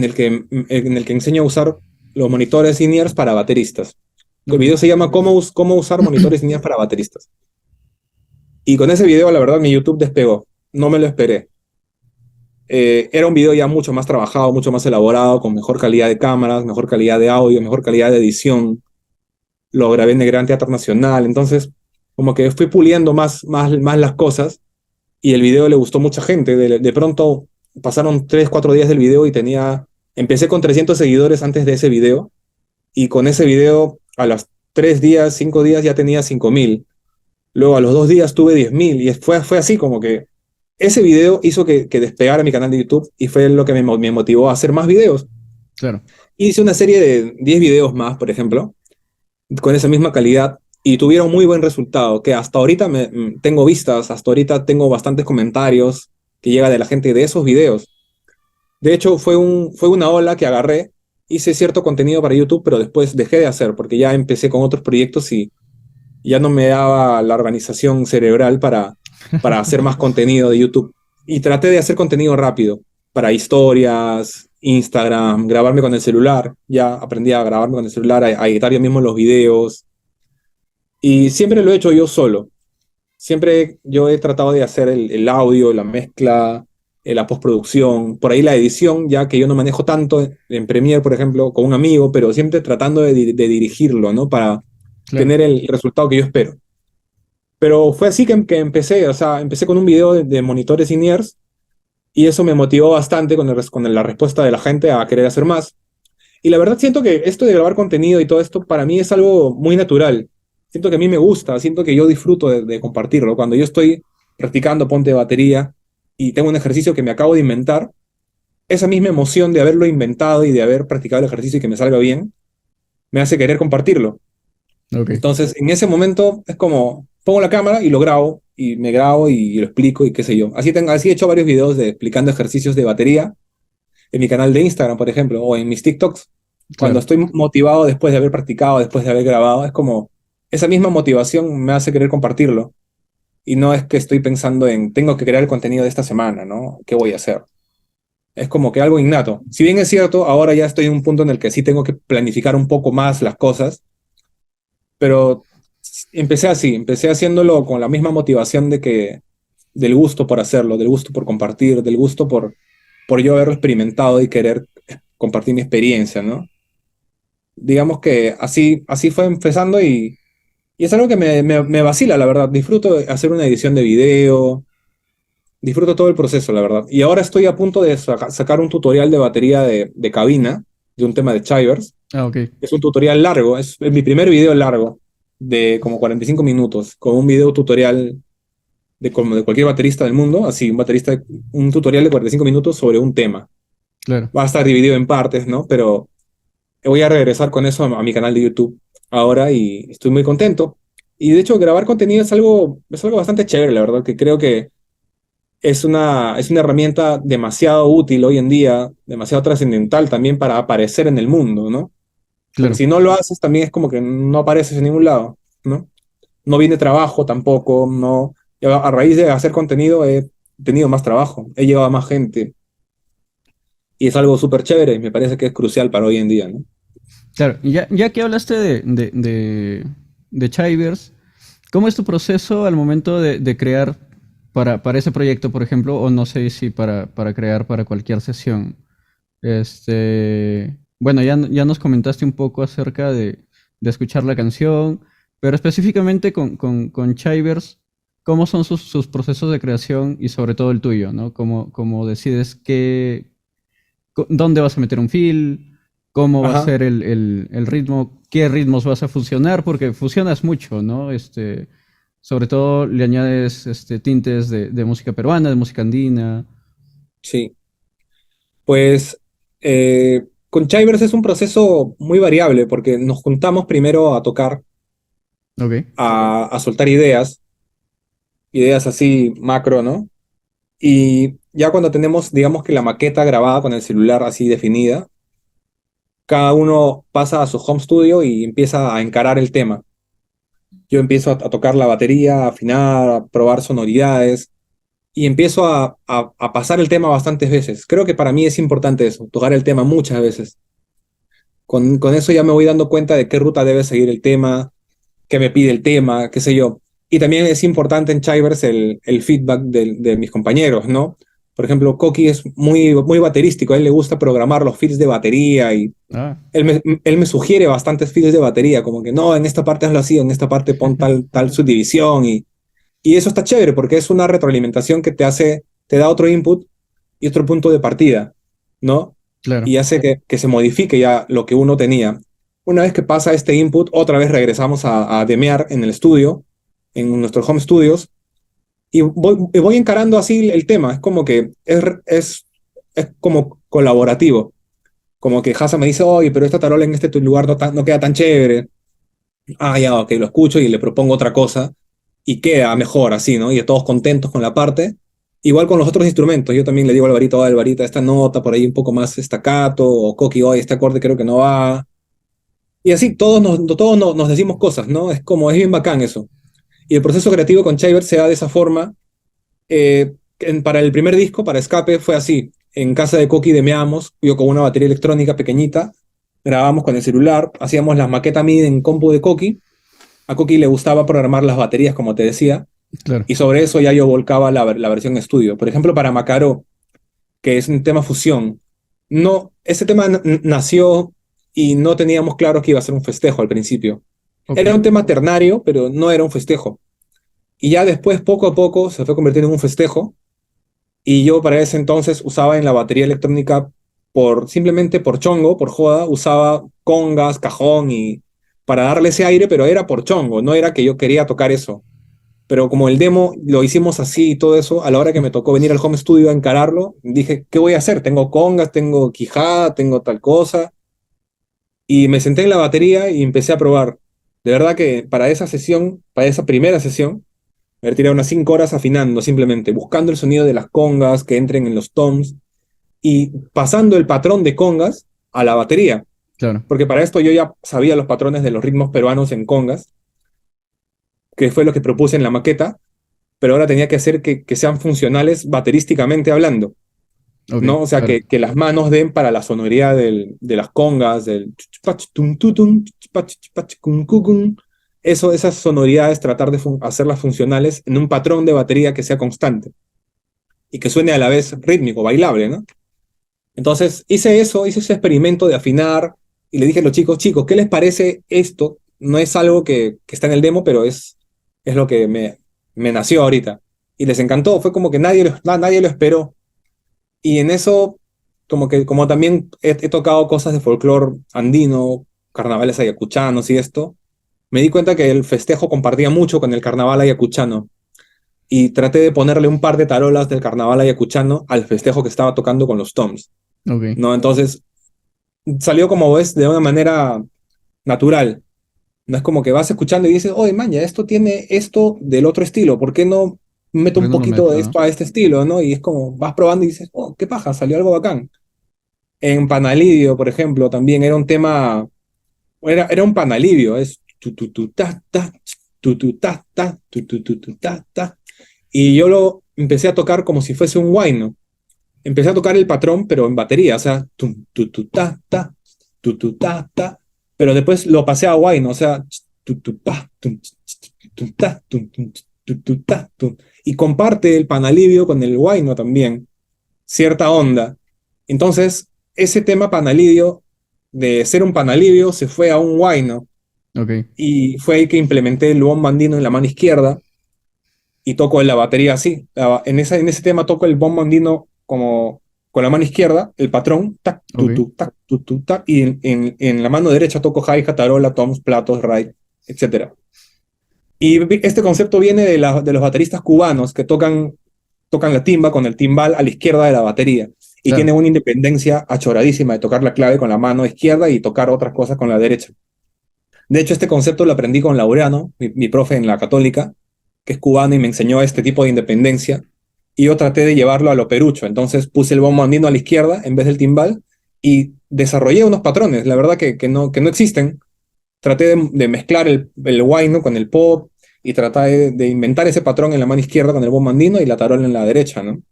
el que enseño a usar los monitores in-ears para bateristas. El ok. video se llama cómo usar monitores in-ears para bateristas. Y con ese video, la verdad, mi YouTube despegó. No me lo esperé. Era un video ya mucho más trabajado, mucho más elaborado, con mejor calidad de cámaras, mejor calidad de audio, mejor calidad de edición. Lo grabé en el Gran Teatro Nacional, entonces como que fui puliendo más las cosas, y el video le gustó a mucha gente. De pronto pasaron 3 4 días del video y empecé con 300 seguidores antes de ese video, y con ese video a los 3 días, 5 días ya tenía 5.000. Luego a los 2 días tuve 10.000, y fue así como que ese video hizo que despegara mi canal de YouTube, y fue lo que me motivó a hacer más videos. Claro. Hice una serie de 10 videos más, por ejemplo, con esa misma calidad, y tuvieron muy buen resultado, que hasta ahorita tengo vistas, hasta ahorita tengo bastantes comentarios que llega de la gente de esos videos. De hecho, fue una ola que agarré, hice cierto contenido para YouTube, pero después dejé de hacer porque ya empecé con otros proyectos y ya no me daba la organización cerebral para hacer más contenido de YouTube. Y traté de hacer contenido rápido para historias, Instagram, grabarme con el celular. Ya aprendí a grabarme con el celular, a editar yo mismo los videos. Y siempre lo he hecho yo solo. Siempre yo he tratado de hacer el audio, la mezcla, la postproducción, por ahí la edición, ya que yo no manejo tanto en Premiere, por ejemplo, con un amigo, pero siempre tratando de dirigirlo, ¿no? Para Claro. tener el resultado que yo espero. Pero fue así que empecé, o sea, empecé con un video de monitores in-ears, y eso me motivó bastante con la respuesta de la gente a querer hacer más. Y la verdad siento que esto de grabar contenido y todo esto para mí es algo muy natural. Siento que a mí me gusta, siento que yo disfruto de compartirlo. Cuando yo estoy practicando ponte batería y tengo un ejercicio que me acabo de inventar, esa misma emoción de haberlo inventado y de haber practicado el ejercicio y que me salga bien, me hace querer compartirlo. Ok. Entonces, en ese momento es como pongo la cámara y lo grabo, y me grabo y lo explico y qué sé yo. Así he hecho varios videos explicando ejercicios de batería en mi canal de Instagram, por ejemplo, o en mis TikToks. Cuando Claro. estoy motivado después de haber practicado, después de haber grabado, es como esa misma motivación me hace querer compartirlo. Y no es que estoy pensando en, tengo que crear el contenido de esta semana, ¿no? ¿Qué voy a hacer? Es como que algo innato. Si bien es cierto, ahora ya estoy en un punto en el que sí tengo que planificar un poco más las cosas, pero empecé haciéndolo con la misma motivación del gusto por hacerlo, del gusto por compartir, del gusto por yo haberlo experimentado y querer compartir mi experiencia, ¿no? Digamos que así fue empezando, y es algo que me vacila, la verdad. Disfruto de hacer una edición de video, disfruto todo el proceso, la verdad. Y ahora estoy a punto de sacar un tutorial de batería de cabina, de un tema de Chivers. Ah, ok. Es un tutorial largo, es mi primer video largo. de como 45 minutos, con un video tutorial como de cualquier baterista del mundo, así, un tutorial de 45 minutos sobre un tema. Claro. Va a estar dividido en partes, ¿no? Pero voy a regresar con eso a mi canal de YouTube ahora y estoy muy contento. Y de hecho, grabar contenido es algo bastante chévere, la verdad, que creo que es una herramienta demasiado útil hoy en día, demasiado trascendental también para aparecer en el mundo, ¿no? Porque Claro. si no lo haces, también es como que no apareces en ningún lado, ¿no? No viene trabajo tampoco, no. A raíz de hacer contenido he tenido más trabajo, he llegado a más gente y es algo súper chévere y me parece que es crucial para hoy en día, ¿no? Claro, y ya que hablaste de Chivers, ¿cómo es tu proceso al momento de crear para ese proyecto, por ejemplo, o no sé si para crear para cualquier sesión? Bueno, ya nos comentaste un poco acerca de escuchar la canción, pero específicamente con Chivers, ¿cómo son sus procesos de creación y sobre todo el tuyo, ¿no? ¿Cómo decides dónde vas a meter un fill, cómo va a Ajá, ser el ritmo, qué ritmos vas a fusionar, porque fusionas mucho, ¿no? Sobre todo le añades tintes de música peruana, de música andina. sí. Pues con Chivers es un proceso muy variable porque nos juntamos primero a tocar, Ok, a soltar ideas, ideas así macro, ¿no? Y ya cuando tenemos, digamos que la maqueta grabada con el celular así definida, cada uno pasa a su home studio y empieza a encarar el tema. Yo empiezo a tocar la batería, a afinar, a probar sonoridades y empiezo a pasar el tema bastantes veces. Creo que para mí es importante eso, tocar el tema muchas veces. Con eso ya me voy dando cuenta de qué ruta debe seguir el tema, qué me pide el tema, qué sé yo. Y también es importante en Chivers el feedback de mis compañeros, ¿no? Por ejemplo, Koki es muy baterístico, a él le gusta programar los fills de batería y ah, él me sugiere bastantes fills de batería, como que no, en esta parte hazlo así, en esta parte pon tal subdivisión y eso está chévere porque es una retroalimentación que te da otro input y otro punto de partida, ¿no? claro, Y hace que se modifique ya lo que uno tenía. Una vez que pasa este input, otra vez regresamos a demear en el estudio, en nuestros home studios, y voy encarando así el tema. Es como que es como colaborativo. Como que Hasa me dice, oye, pero esta tarola en este tu lugar no queda tan chévere. Ah, ya, ok, lo escucho y le propongo otra cosa y queda mejor así, ¿no? Y todos contentos con la parte. Igual con los otros instrumentos, yo también le digo al Alvarito, oh, Alvarita, esta nota por ahí un poco más staccato, o Coqui, oh, este acorde creo que no va. Y así, nos decimos cosas, ¿no? Es bien bacán eso. Y el proceso creativo con Chyber se da de esa forma. Para el primer disco, para Escape, fue así. En casa de Coqui demeamos, yo con una batería electrónica pequeñita, grabamos con el celular, hacíamos la maqueta MIDI en compu de Coqui. A Coqui le gustaba programar las baterías, como te decía, claro. y sobre eso ya yo volcaba la versión estudio. Por ejemplo, para Macaro, que es un tema fusión, no, ese tema nació y no teníamos claro que iba a ser un festejo al principio. Ok, Era un tema ternario, pero no era un festejo. Y ya después, poco a poco, se fue convirtiendo en un festejo. Y yo para ese entonces usaba en la batería electrónica simplemente por chongo, por joda, usaba congas, cajón y para darle ese aire, pero era por chongo, no era que yo quería tocar eso. Pero como el demo lo hicimos así y todo eso, a la hora que me tocó venir al home studio a encararlo, dije, ¿qué voy a hacer? Tengo congas, tengo quijada, tengo tal cosa. Y me senté en la batería y empecé a probar. De verdad que para esa sesión, para esa primera sesión, me tirado unas 5 horas afinando, simplemente buscando el sonido de las congas que entren en los toms y pasando el patrón de congas a la batería. claro. Porque para esto yo ya sabía los patrones de los ritmos peruanos en congas, que fue lo que propuse en la maqueta, pero ahora tenía que hacer que sean funcionales baterísticamente hablando, Ok, ¿no? O sea, claro. que las manos den para la sonoridad de las congas, del eso, esas sonoridades, tratar de hacerlas funcionales en un patrón de batería que sea constante y que suene a la vez rítmico, bailable, ¿no? Entonces hice eso, hice ese experimento de afinar y le dije a los chicos, chicos, ¿qué les parece esto? No es algo que está en el demo, pero es lo que me nació ahorita. Y les encantó, fue como que nadie lo esperó. Y en eso, como también he tocado cosas de folclore andino, carnavales ayacuchanos y esto, me di cuenta que el festejo compartía mucho con el carnaval ayacuchano. Y traté de ponerle un par de tarolas del carnaval ayacuchano al festejo que estaba tocando con los Toms, Ok. ¿no? Entonces salió como ves de una manera natural. No es como que vas escuchando y dices, oye, man, ya esto tiene esto del otro estilo, ¿por qué no meto ¿Por qué un no lo poquito de mezcla, no? esto a este estilo, ¿no? Y es como vas probando y dices, oh, qué paja, salió algo bacán. En Panalivio, por ejemplo, también era un tema, era un panalivio, es tu tu tu ta ta, tu tu ta ta, tu ta ta. Y yo lo empecé a tocar como si fuese un huayno. Empecé a tocar el patrón, pero en batería, o sea, tum, tu ta ta, tu ta ta, pero después lo pasé a huayno, o sea, tu pa, tum, ta, tu, ta, tum. Y comparte el panalivio con el huayno también, cierta onda. Entonces, ese tema panalivio, de ser un panalivio, se fue a un huayno, Ok, y fue ahí que implementé el bombo andino en la mano izquierda y toco en la batería así. En ese tema toco el bombo andino como con la mano izquierda, el patrón, tac, ok. tu, tac, y en la mano derecha toco hi-hat, tarola, toms, platos, ride, etcétera. Y este concepto viene de los bateristas cubanos que tocan la timba con el timbal a la izquierda de la batería y Claro. tienen una independencia achoradísima de tocar la clave con la mano izquierda y tocar otras cosas con la derecha. De hecho, este concepto lo aprendí con Laureano, mi profe en la Católica, que es cubano y me enseñó este tipo de independencia. Y yo traté de llevarlo a lo perucho. Entonces puse el bombo andino a la izquierda en vez del timbal y desarrollé unos patrones, la verdad que no existen. Traté de mezclar el huayno con el pop y traté de inventar ese patrón en la mano izquierda con el bombo andino y la tarola en la derecha, ¿no?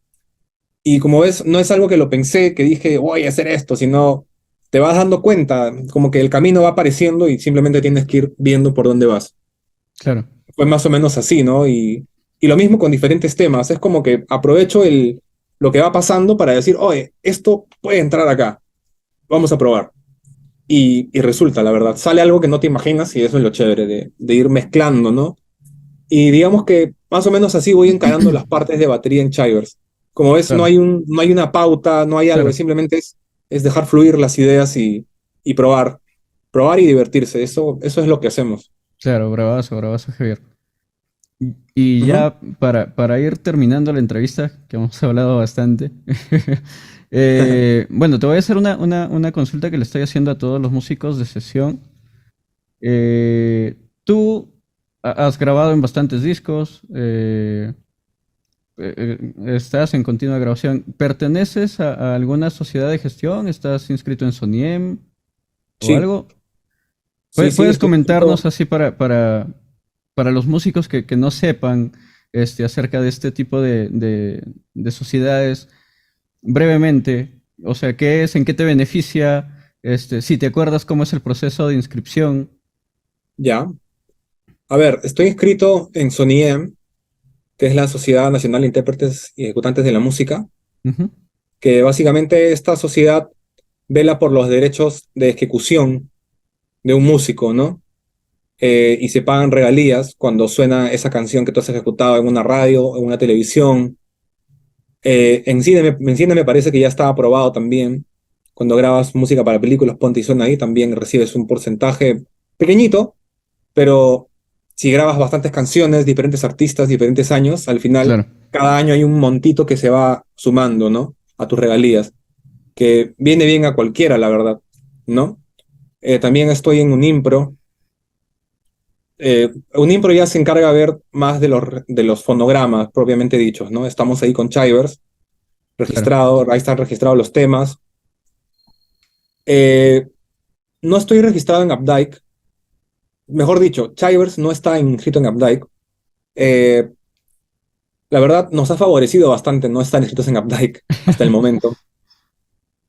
Y como ves, no es algo que lo pensé, que dije, voy a hacer esto, sino te vas dando cuenta, como que el camino va apareciendo y simplemente tienes que ir viendo por dónde vas. Claro. Fue más o menos así, ¿no? Y lo mismo con diferentes temas, es como que aprovecho lo que va pasando para decir, oye, esto puede entrar acá, vamos a probar. Y resulta, la verdad, sale algo que no te imaginas y eso es lo chévere de ir mezclando, ¿no? Y digamos que más o menos así voy encarando las partes de batería en Chivers. Como ves, Claro, no hay una pauta, no hay algo, claro, simplemente es dejar fluir las ideas y probar. Probar y divertirse, eso es lo que hacemos. claro, bravazo, bravazo, Javier. Y Ujú. ya para ir terminando la entrevista, que hemos hablado bastante, bueno, te voy a hacer una consulta que le estoy haciendo a todos los músicos de sesión. Tú has grabado en bastantes discos, estás en continua grabación. ¿Perteneces a alguna sociedad de gestión? ¿Estás inscrito en SONIEM o Sí, algo? sí, sí, ¿Puedes estoy comentarnos escrito. así para los músicos que no sepan acerca de este tipo de sociedades brevemente? O sea, ¿qué es? ¿En qué te beneficia? Si te acuerdas cómo es el proceso de inscripción. Ya. A ver, estoy inscrito en SONIEM, que es la Sociedad Nacional de Intérpretes y Ejecutantes de la Música, Ujú. que básicamente esta sociedad vela por los derechos de ejecución de un músico, ¿no? Y se pagan regalías cuando suena esa canción que tú has ejecutado en una radio, en una televisión. En cine me parece que ya está aprobado también. Cuando grabas música para películas, ponte y suena ahí, también recibes un porcentaje pequeñito, pero si grabas bastantes canciones, diferentes artistas, diferentes años, al final Claro, cada año hay un montito que se va sumando, ¿no? A tus regalías, que viene bien a cualquiera, la verdad, ¿no? También estoy en un impro. Unimpro ya se encarga de ver más de los fonogramas propiamente dichos, ¿no? Estamos ahí con Chivers, claro. registrado, ahí están registrados los temas. Eh, no estoy registrado en Updike, mejor dicho, Chivers no está inscrito en Updike. Eh, la verdad, nos ha favorecido bastante no estar inscritos en Updike hasta el momento.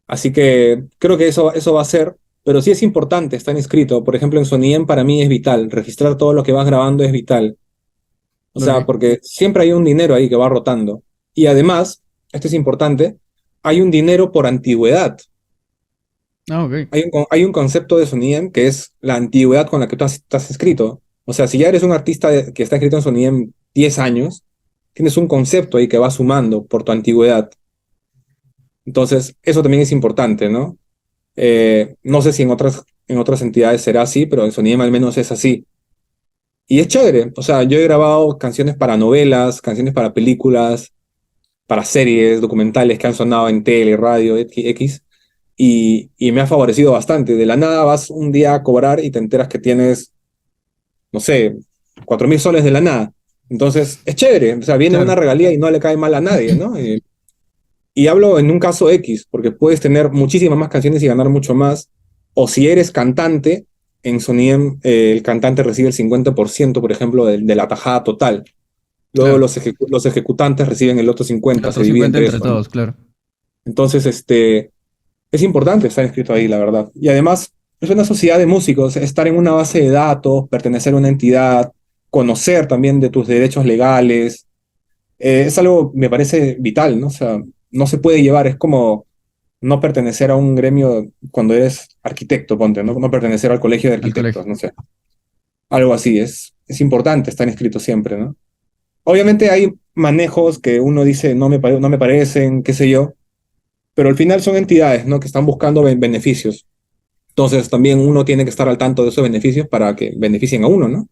Así que creo que eso va a ser, pero sí es importante estar inscrito. Por ejemplo, en Soniem para mí es vital, registrar todo lo que vas grabando es vital. O sea, Ok. porque siempre hay un dinero ahí que va rotando. Y además, esto es importante, hay un dinero por antigüedad. Ah, ok. Hay un concepto de Soniem que es la antigüedad con la que tú estás escrito. O sea, si ya eres un artista que está escrito en Soniem 10 años, tienes un concepto ahí que va sumando por tu antigüedad. Entonces, eso también es importante, ¿no? No sé si en otras entidades será así, pero en Soniem al menos es así. Y es chévere, o sea, yo he grabado canciones para novelas, canciones para películas, para series, documentales que han sonado en tele, radio, X, y me ha favorecido bastante. De la nada vas un día a cobrar y te enteras que tienes, no sé, 4.000 soles de la nada. Entonces, es chévere, o sea, viene una Claro, regalía y no le cae mal a nadie, ¿no? Y hablo en un caso X, porque puedes tener muchísimas más canciones y ganar mucho más. O si eres cantante, en Soniem el cantante recibe el 50%, por ejemplo, de la tajada total. Luego claro. los ejecutantes reciben el otro El 50, se otro divide 50 entre entre eso, ¿no? todos, claro. Entonces, es importante estar inscrito ahí, la verdad. Y además, es una sociedad de músicos, estar en una base de datos, pertenecer a una entidad, conocer también de tus derechos legales, es algo, me parece vital, ¿no? O sea, no se puede llevar, es como no pertenecer a un gremio cuando eres arquitecto, ponte, ¿no? No pertenecer al colegio de Al arquitectos, colegio. no sé. Algo así, es importante estar inscrito siempre, ¿no? Obviamente hay manejos que uno dice no me parecen, qué sé yo, pero al final son entidades, ¿no? Que están buscando beneficios. Entonces también uno tiene que estar al tanto de esos beneficios para que beneficien a uno, ¿no?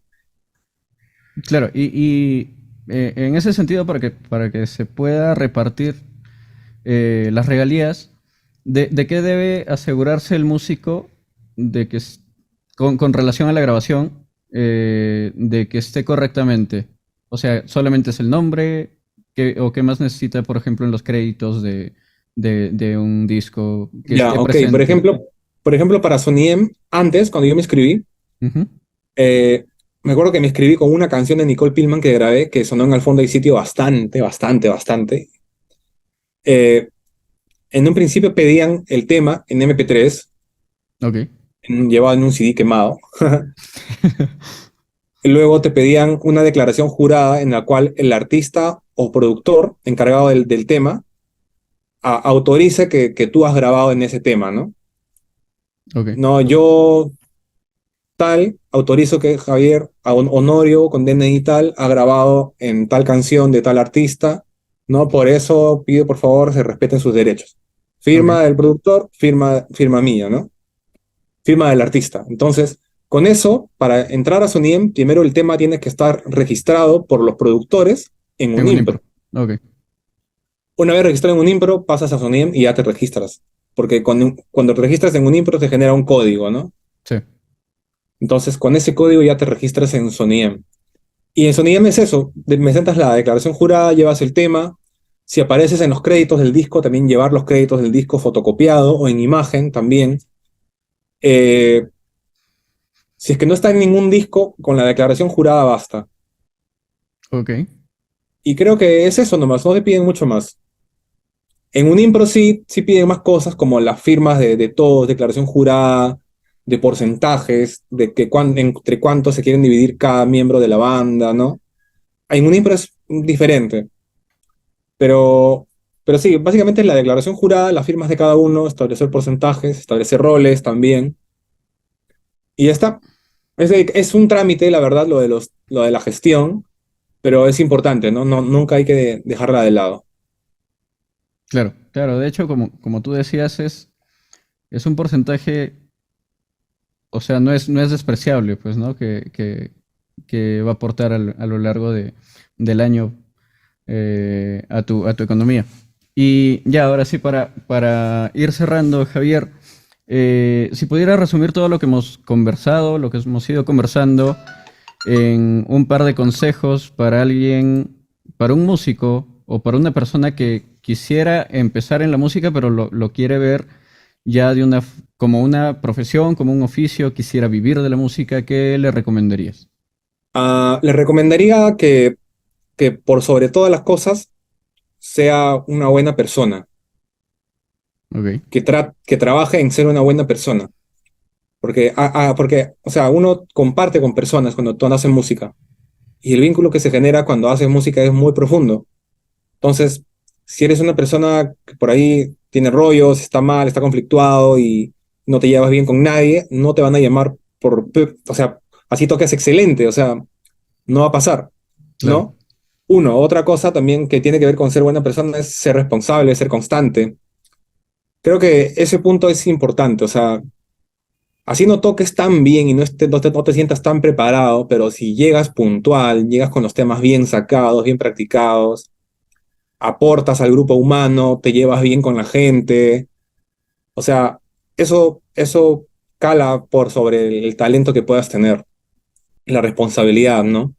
Claro, en ese sentido, para que se pueda repartir las regalías, de qué debe asegurarse el músico de que con relación a la grabación, de que esté correctamente? O sea, solamente es el nombre, o qué más necesita, por ejemplo, en los créditos de un disco que Ya, esté ok. presente. Por ejemplo, para Sony M, antes, cuando yo me escribí, Ujú. Eh, me acuerdo que me escribí con una canción de Nicole Pillman que grabé, que sonó en Al fondo del sitio bastante, bastante, bastante. Eh, en un principio pedían el tema en MP3, Ok. llevado en un CD quemado. Y luego te pedían una declaración jurada en la cual el artista o productor encargado del tema autorice que tú has grabado en ese tema, ¿no? Ok. No, yo tal, autorizo que Javier Honorio con DNI tal ha grabado en tal canción de tal artista, ¿no? Por eso pido por favor se respeten sus derechos. Ok. Firma del productor, firma mía, ¿no? Firma del artista. Entonces, con eso, para entrar a Soniem, primero el tema tiene que estar registrado por los productores en En un un impro. impro. Ok. Una vez registrado en un impro, pasas a Soniem y ya te registras. Porque cuando te registras en un impro te genera un código, ¿no? Sí. Entonces, con ese código ya te registras en Soniem. Y en Sonidem es eso, me sentas la declaración jurada, llevas el tema, si apareces en los créditos del disco, también llevar los créditos del disco fotocopiado o en imagen también. Eh, si es que no está en ningún disco, con la declaración jurada basta. Ok. Y creo que es eso nomás, no te piden mucho más. En un impro sí piden más cosas como las firmas de todos, declaración jurada, de porcentajes, de que entre cuántos se quieren dividir cada miembro de la banda, ¿no? En un impro es diferente. Pero, pero sí, básicamente es la declaración jurada, las firmas de cada uno, establecer porcentajes, establecer roles también. Y ya está. Es un trámite, la verdad, lo de la gestión, pero es importante, ¿no? Nunca hay que dejarla de lado. Claro, claro. De hecho, como tú decías, es un porcentaje, o sea, no es despreciable, pues, ¿no? Que va a aportar a lo largo del año a tu economía. Y ya, ahora sí, para ir cerrando, Javier, si pudiera resumir todo lo que hemos conversado, lo que hemos ido conversando, en un par de consejos para alguien, para un músico o para una persona que quisiera empezar en la música, pero lo quiere ver ya como una profesión, como un oficio, quisiera vivir de la música, ¿qué le recomendarías? Le recomendaría que por sobre todas las cosas sea una buena persona, Ok, que trabaje en ser una buena persona. Porque, o sea, uno comparte con personas cuando tú haces música y el vínculo que se genera cuando haces música es muy profundo. Entonces, si eres una persona que por ahí tiene rollos, está mal, está conflictuado y no te llevas bien con nadie, no te van a llamar o sea, así toques excelente, o sea, no va a pasar, claro, ¿no? Otra cosa también que tiene que ver con ser buena persona es ser responsable, ser constante. Creo que ese punto es importante, o sea, así no toques tan bien y no te sientas tan preparado, pero si llegas puntual, llegas con los temas bien sacados, bien practicados, aportas al grupo humano, te llevas bien con la gente, o sea, eso cala por sobre el talento que puedas tener, la responsabilidad, ¿no?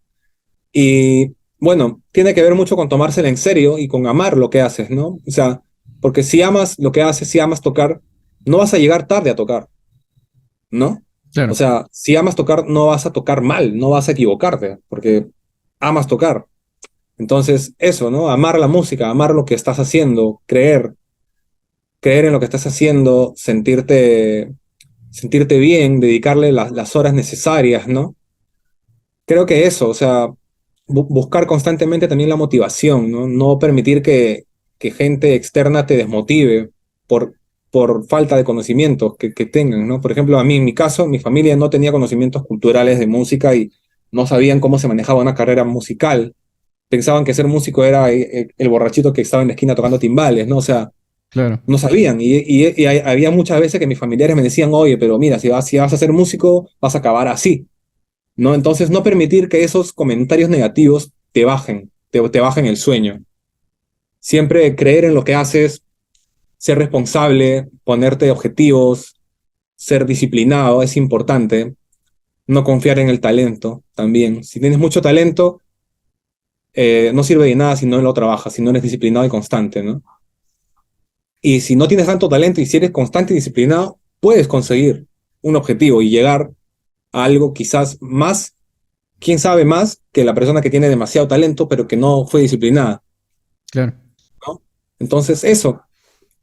Y bueno, tiene que ver mucho con tomársela en serio y con amar lo que haces, ¿no? O sea, porque si amas lo que haces, si amas tocar, no vas a llegar tarde a tocar, ¿no? O Claro. sea, si amas tocar, no vas a tocar mal, no vas a equivocarte, porque amas tocar. Entonces, eso, ¿no? Amar la música, amar lo que estás haciendo, creer en lo que estás haciendo, sentirte bien, dedicarle las horas necesarias, ¿no? Creo que eso, o sea, buscar constantemente también la motivación, ¿no? No permitir que gente externa te desmotive por, por falta de conocimientos que tengan, ¿no? Por ejemplo, a mí, en mi caso, mi familia no tenía conocimientos culturales de música y no sabían cómo se manejaba una carrera musical. Pensaban que ser músico era el borrachito que estaba en la esquina tocando timbales, ¿no? O sea, Claro. no sabían. Y había muchas veces que mis familiares me decían, oye, pero mira, si vas a ser músico, vas a acabar así, ¿no? Entonces, no permitir que esos comentarios negativos te bajen el sueño. Siempre creer en lo que haces, ser responsable, ponerte objetivos, ser disciplinado es importante. No confiar en el talento también. Si tienes mucho talento, no sirve de nada si no lo trabajas, si no eres disciplinado y constante, ¿no? Y si no tienes tanto talento y si eres constante y disciplinado, puedes conseguir un objetivo y llegar a algo quizás más, quién sabe más, que la persona que tiene demasiado talento pero que no fue disciplinada, Claro. ¿no? Entonces, eso,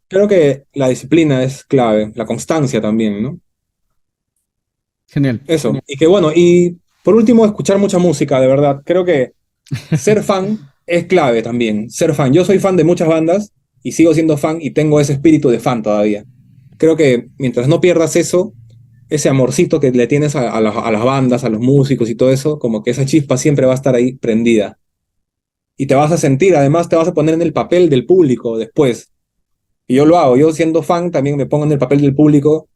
creo que la disciplina es clave, la constancia también, ¿no? Genial. Eso. Y que bueno, y por último, escuchar mucha música, de verdad. Creo que ser fan es clave también. Ser fan. Yo soy fan de muchas bandas y sigo siendo fan y tengo ese espíritu de fan todavía. Creo que mientras no pierdas eso, ese amorcito que le tienes a las bandas, a los músicos y todo eso, como que esa chispa siempre va a estar ahí prendida. Y te vas a sentir, además te vas a poner en el papel del público después. Y yo lo hago, yo siendo fan también me pongo en el papel del público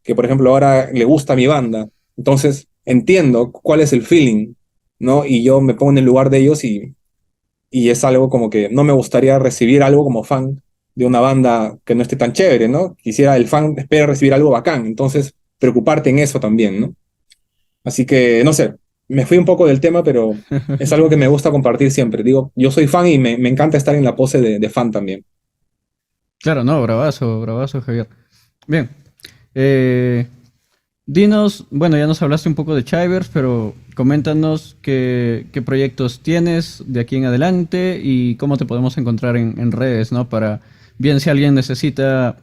que, por ejemplo, ahora le gusta a mi banda. Entonces entiendo cuál es el feeling, ¿no? Y yo me pongo en el lugar de ellos y es algo como que no me gustaría recibir algo como fan de una banda que no esté tan chévere, ¿no? Quisiera el fan espera recibir algo bacán, entonces preocuparte en eso también, ¿no? Así que, no sé, me fui un poco del tema, pero es algo que me gusta compartir siempre. Digo, yo soy fan y me encanta estar en la pose de fan también. Claro, no, bravazo, bravazo, Javier. Bien. eh, Dinos, bueno, ya nos hablaste un poco de Chivers, pero coméntanos qué proyectos tienes de aquí en adelante y cómo te podemos encontrar en redes, ¿no? Para, bien si alguien necesita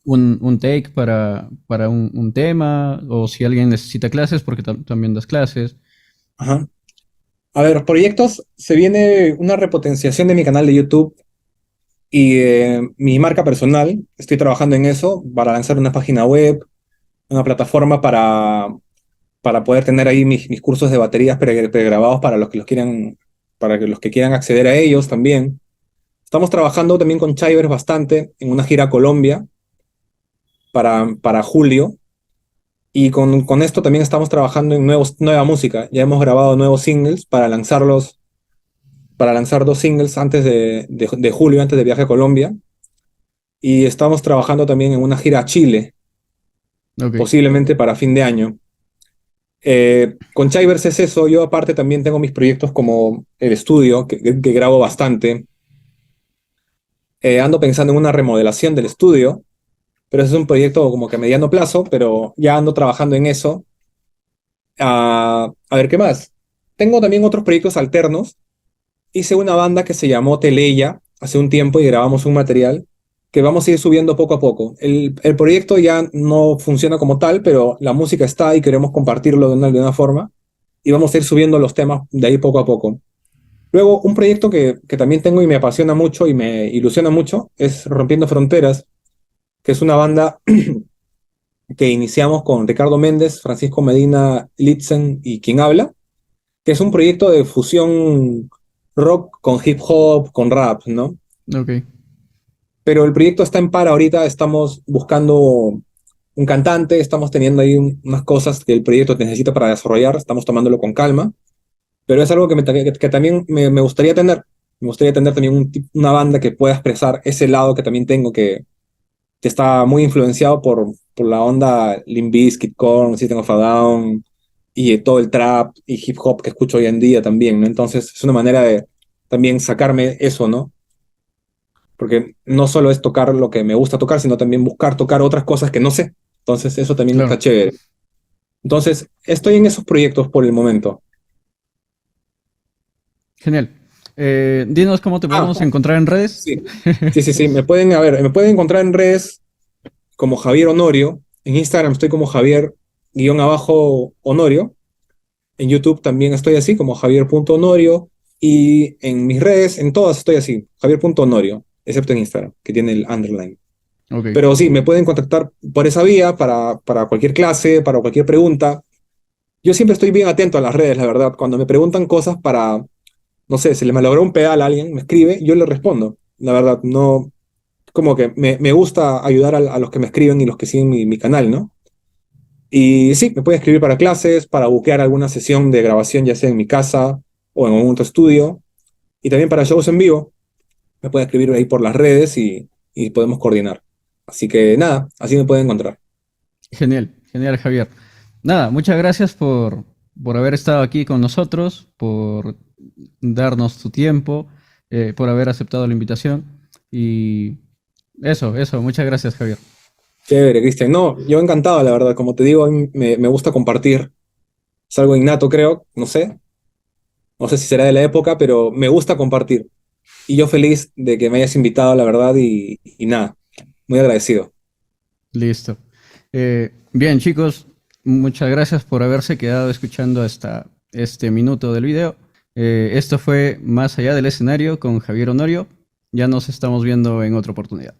un take para un tema o si alguien necesita clases, porque también das clases. Ajá. A ver, proyectos, se viene una repotenciación de mi canal de YouTube y mi marca personal. Estoy trabajando en eso para lanzar una página web, una plataforma para poder tener ahí mis cursos de baterías pregrabados para los que los quieran, para que los que quieran acceder a ellos también. Estamos trabajando también con Chivers bastante en una gira a Colombia para julio. Y con esto también estamos trabajando en nueva música. Ya hemos grabado nuevos singles para lanzar dos singles antes de julio, antes del viaje a Colombia. Y estamos trabajando también en una gira a Chile, Ok, posiblemente para fin de año. Con Chivers es eso. Yo aparte también tengo mis proyectos como el estudio, que grabo bastante. Ando pensando en una remodelación del estudio, pero ese es un proyecto como que a mediano plazo, pero ya ando trabajando en eso. A ver, ¿qué más? Tengo también otros proyectos alternos. Hice una banda que se llamó Teleya hace un tiempo y grabamos un material que vamos a ir subiendo poco a poco. El proyecto ya no funciona como tal, pero la música está y queremos compartirlo de una forma y vamos a ir subiendo los temas de ahí poco a poco. Luego, un proyecto que también tengo y me apasiona mucho y me ilusiona mucho es Rompiendo Fronteras, que es una banda que iniciamos con Ricardo Méndez, Francisco Medina, Litzen y quien habla, que es un proyecto de fusión rock con hip hop, con rap, ¿no? ok. Pero el proyecto está en para ahorita, estamos buscando un cantante, estamos teniendo ahí unas cosas que el proyecto necesita para desarrollar, estamos tomándolo con calma, pero es algo que también me gustaría tener. Me gustaría tener también una banda que pueda expresar ese lado que también tengo, que está muy influenciado por la onda Limp Bizkit, Korn, System of a Down, y todo el trap y hip hop que escucho hoy en día también, ¿no? Entonces es una manera de también sacarme eso, ¿no? Porque no solo es tocar lo que me gusta tocar, sino también buscar tocar otras cosas que no sé. Entonces eso también está Claro, chévere. Entonces estoy en esos proyectos por el momento. genial. Dinos cómo te Ah, podemos encontrar en redes. sí. Sí. Me pueden encontrar en redes como Javier Honorio. En Instagram estoy como Javier-Honorio. En YouTube también estoy así, como Javier.Honorio. Y en mis redes, en todas estoy así, Javier.Honorio, excepto en Instagram, que tiene el underline. Ok, Pero sí, me pueden contactar por esa vía para cualquier clase, para cualquier pregunta. Yo siempre estoy bien atento a las redes, la verdad. Cuando me preguntan cosas para, no sé, se le malogró un pedal a alguien, me escribe, yo le respondo. La verdad, no, como que me gusta ayudar a los que me escriben y los que siguen mi canal, ¿no? Y sí, me puede escribir para clases, para buquear alguna sesión de grabación, ya sea en mi casa o en algún otro estudio. Y también para shows en vivo, me puede escribir ahí por las redes y podemos coordinar. Así que nada, así me pueden encontrar. genial, genial, Javier. Nada, muchas gracias por haber estado aquí con nosotros, por darnos tu tiempo, por haber aceptado la invitación. Y eso, muchas gracias, Javier. Chévere, Cristian. No, yo encantado, la verdad. Como te digo, a mí me gusta compartir. Es algo innato, creo. No sé. No sé si será de la época, pero me gusta compartir. Y yo feliz de que me hayas invitado, la verdad, y nada, muy agradecido. Listo. Bien, chicos, muchas gracias por haberse quedado escuchando hasta este minuto del video. Esto fue Más allá del escenario con Javier Honorio. Ya nos estamos viendo en otra oportunidad.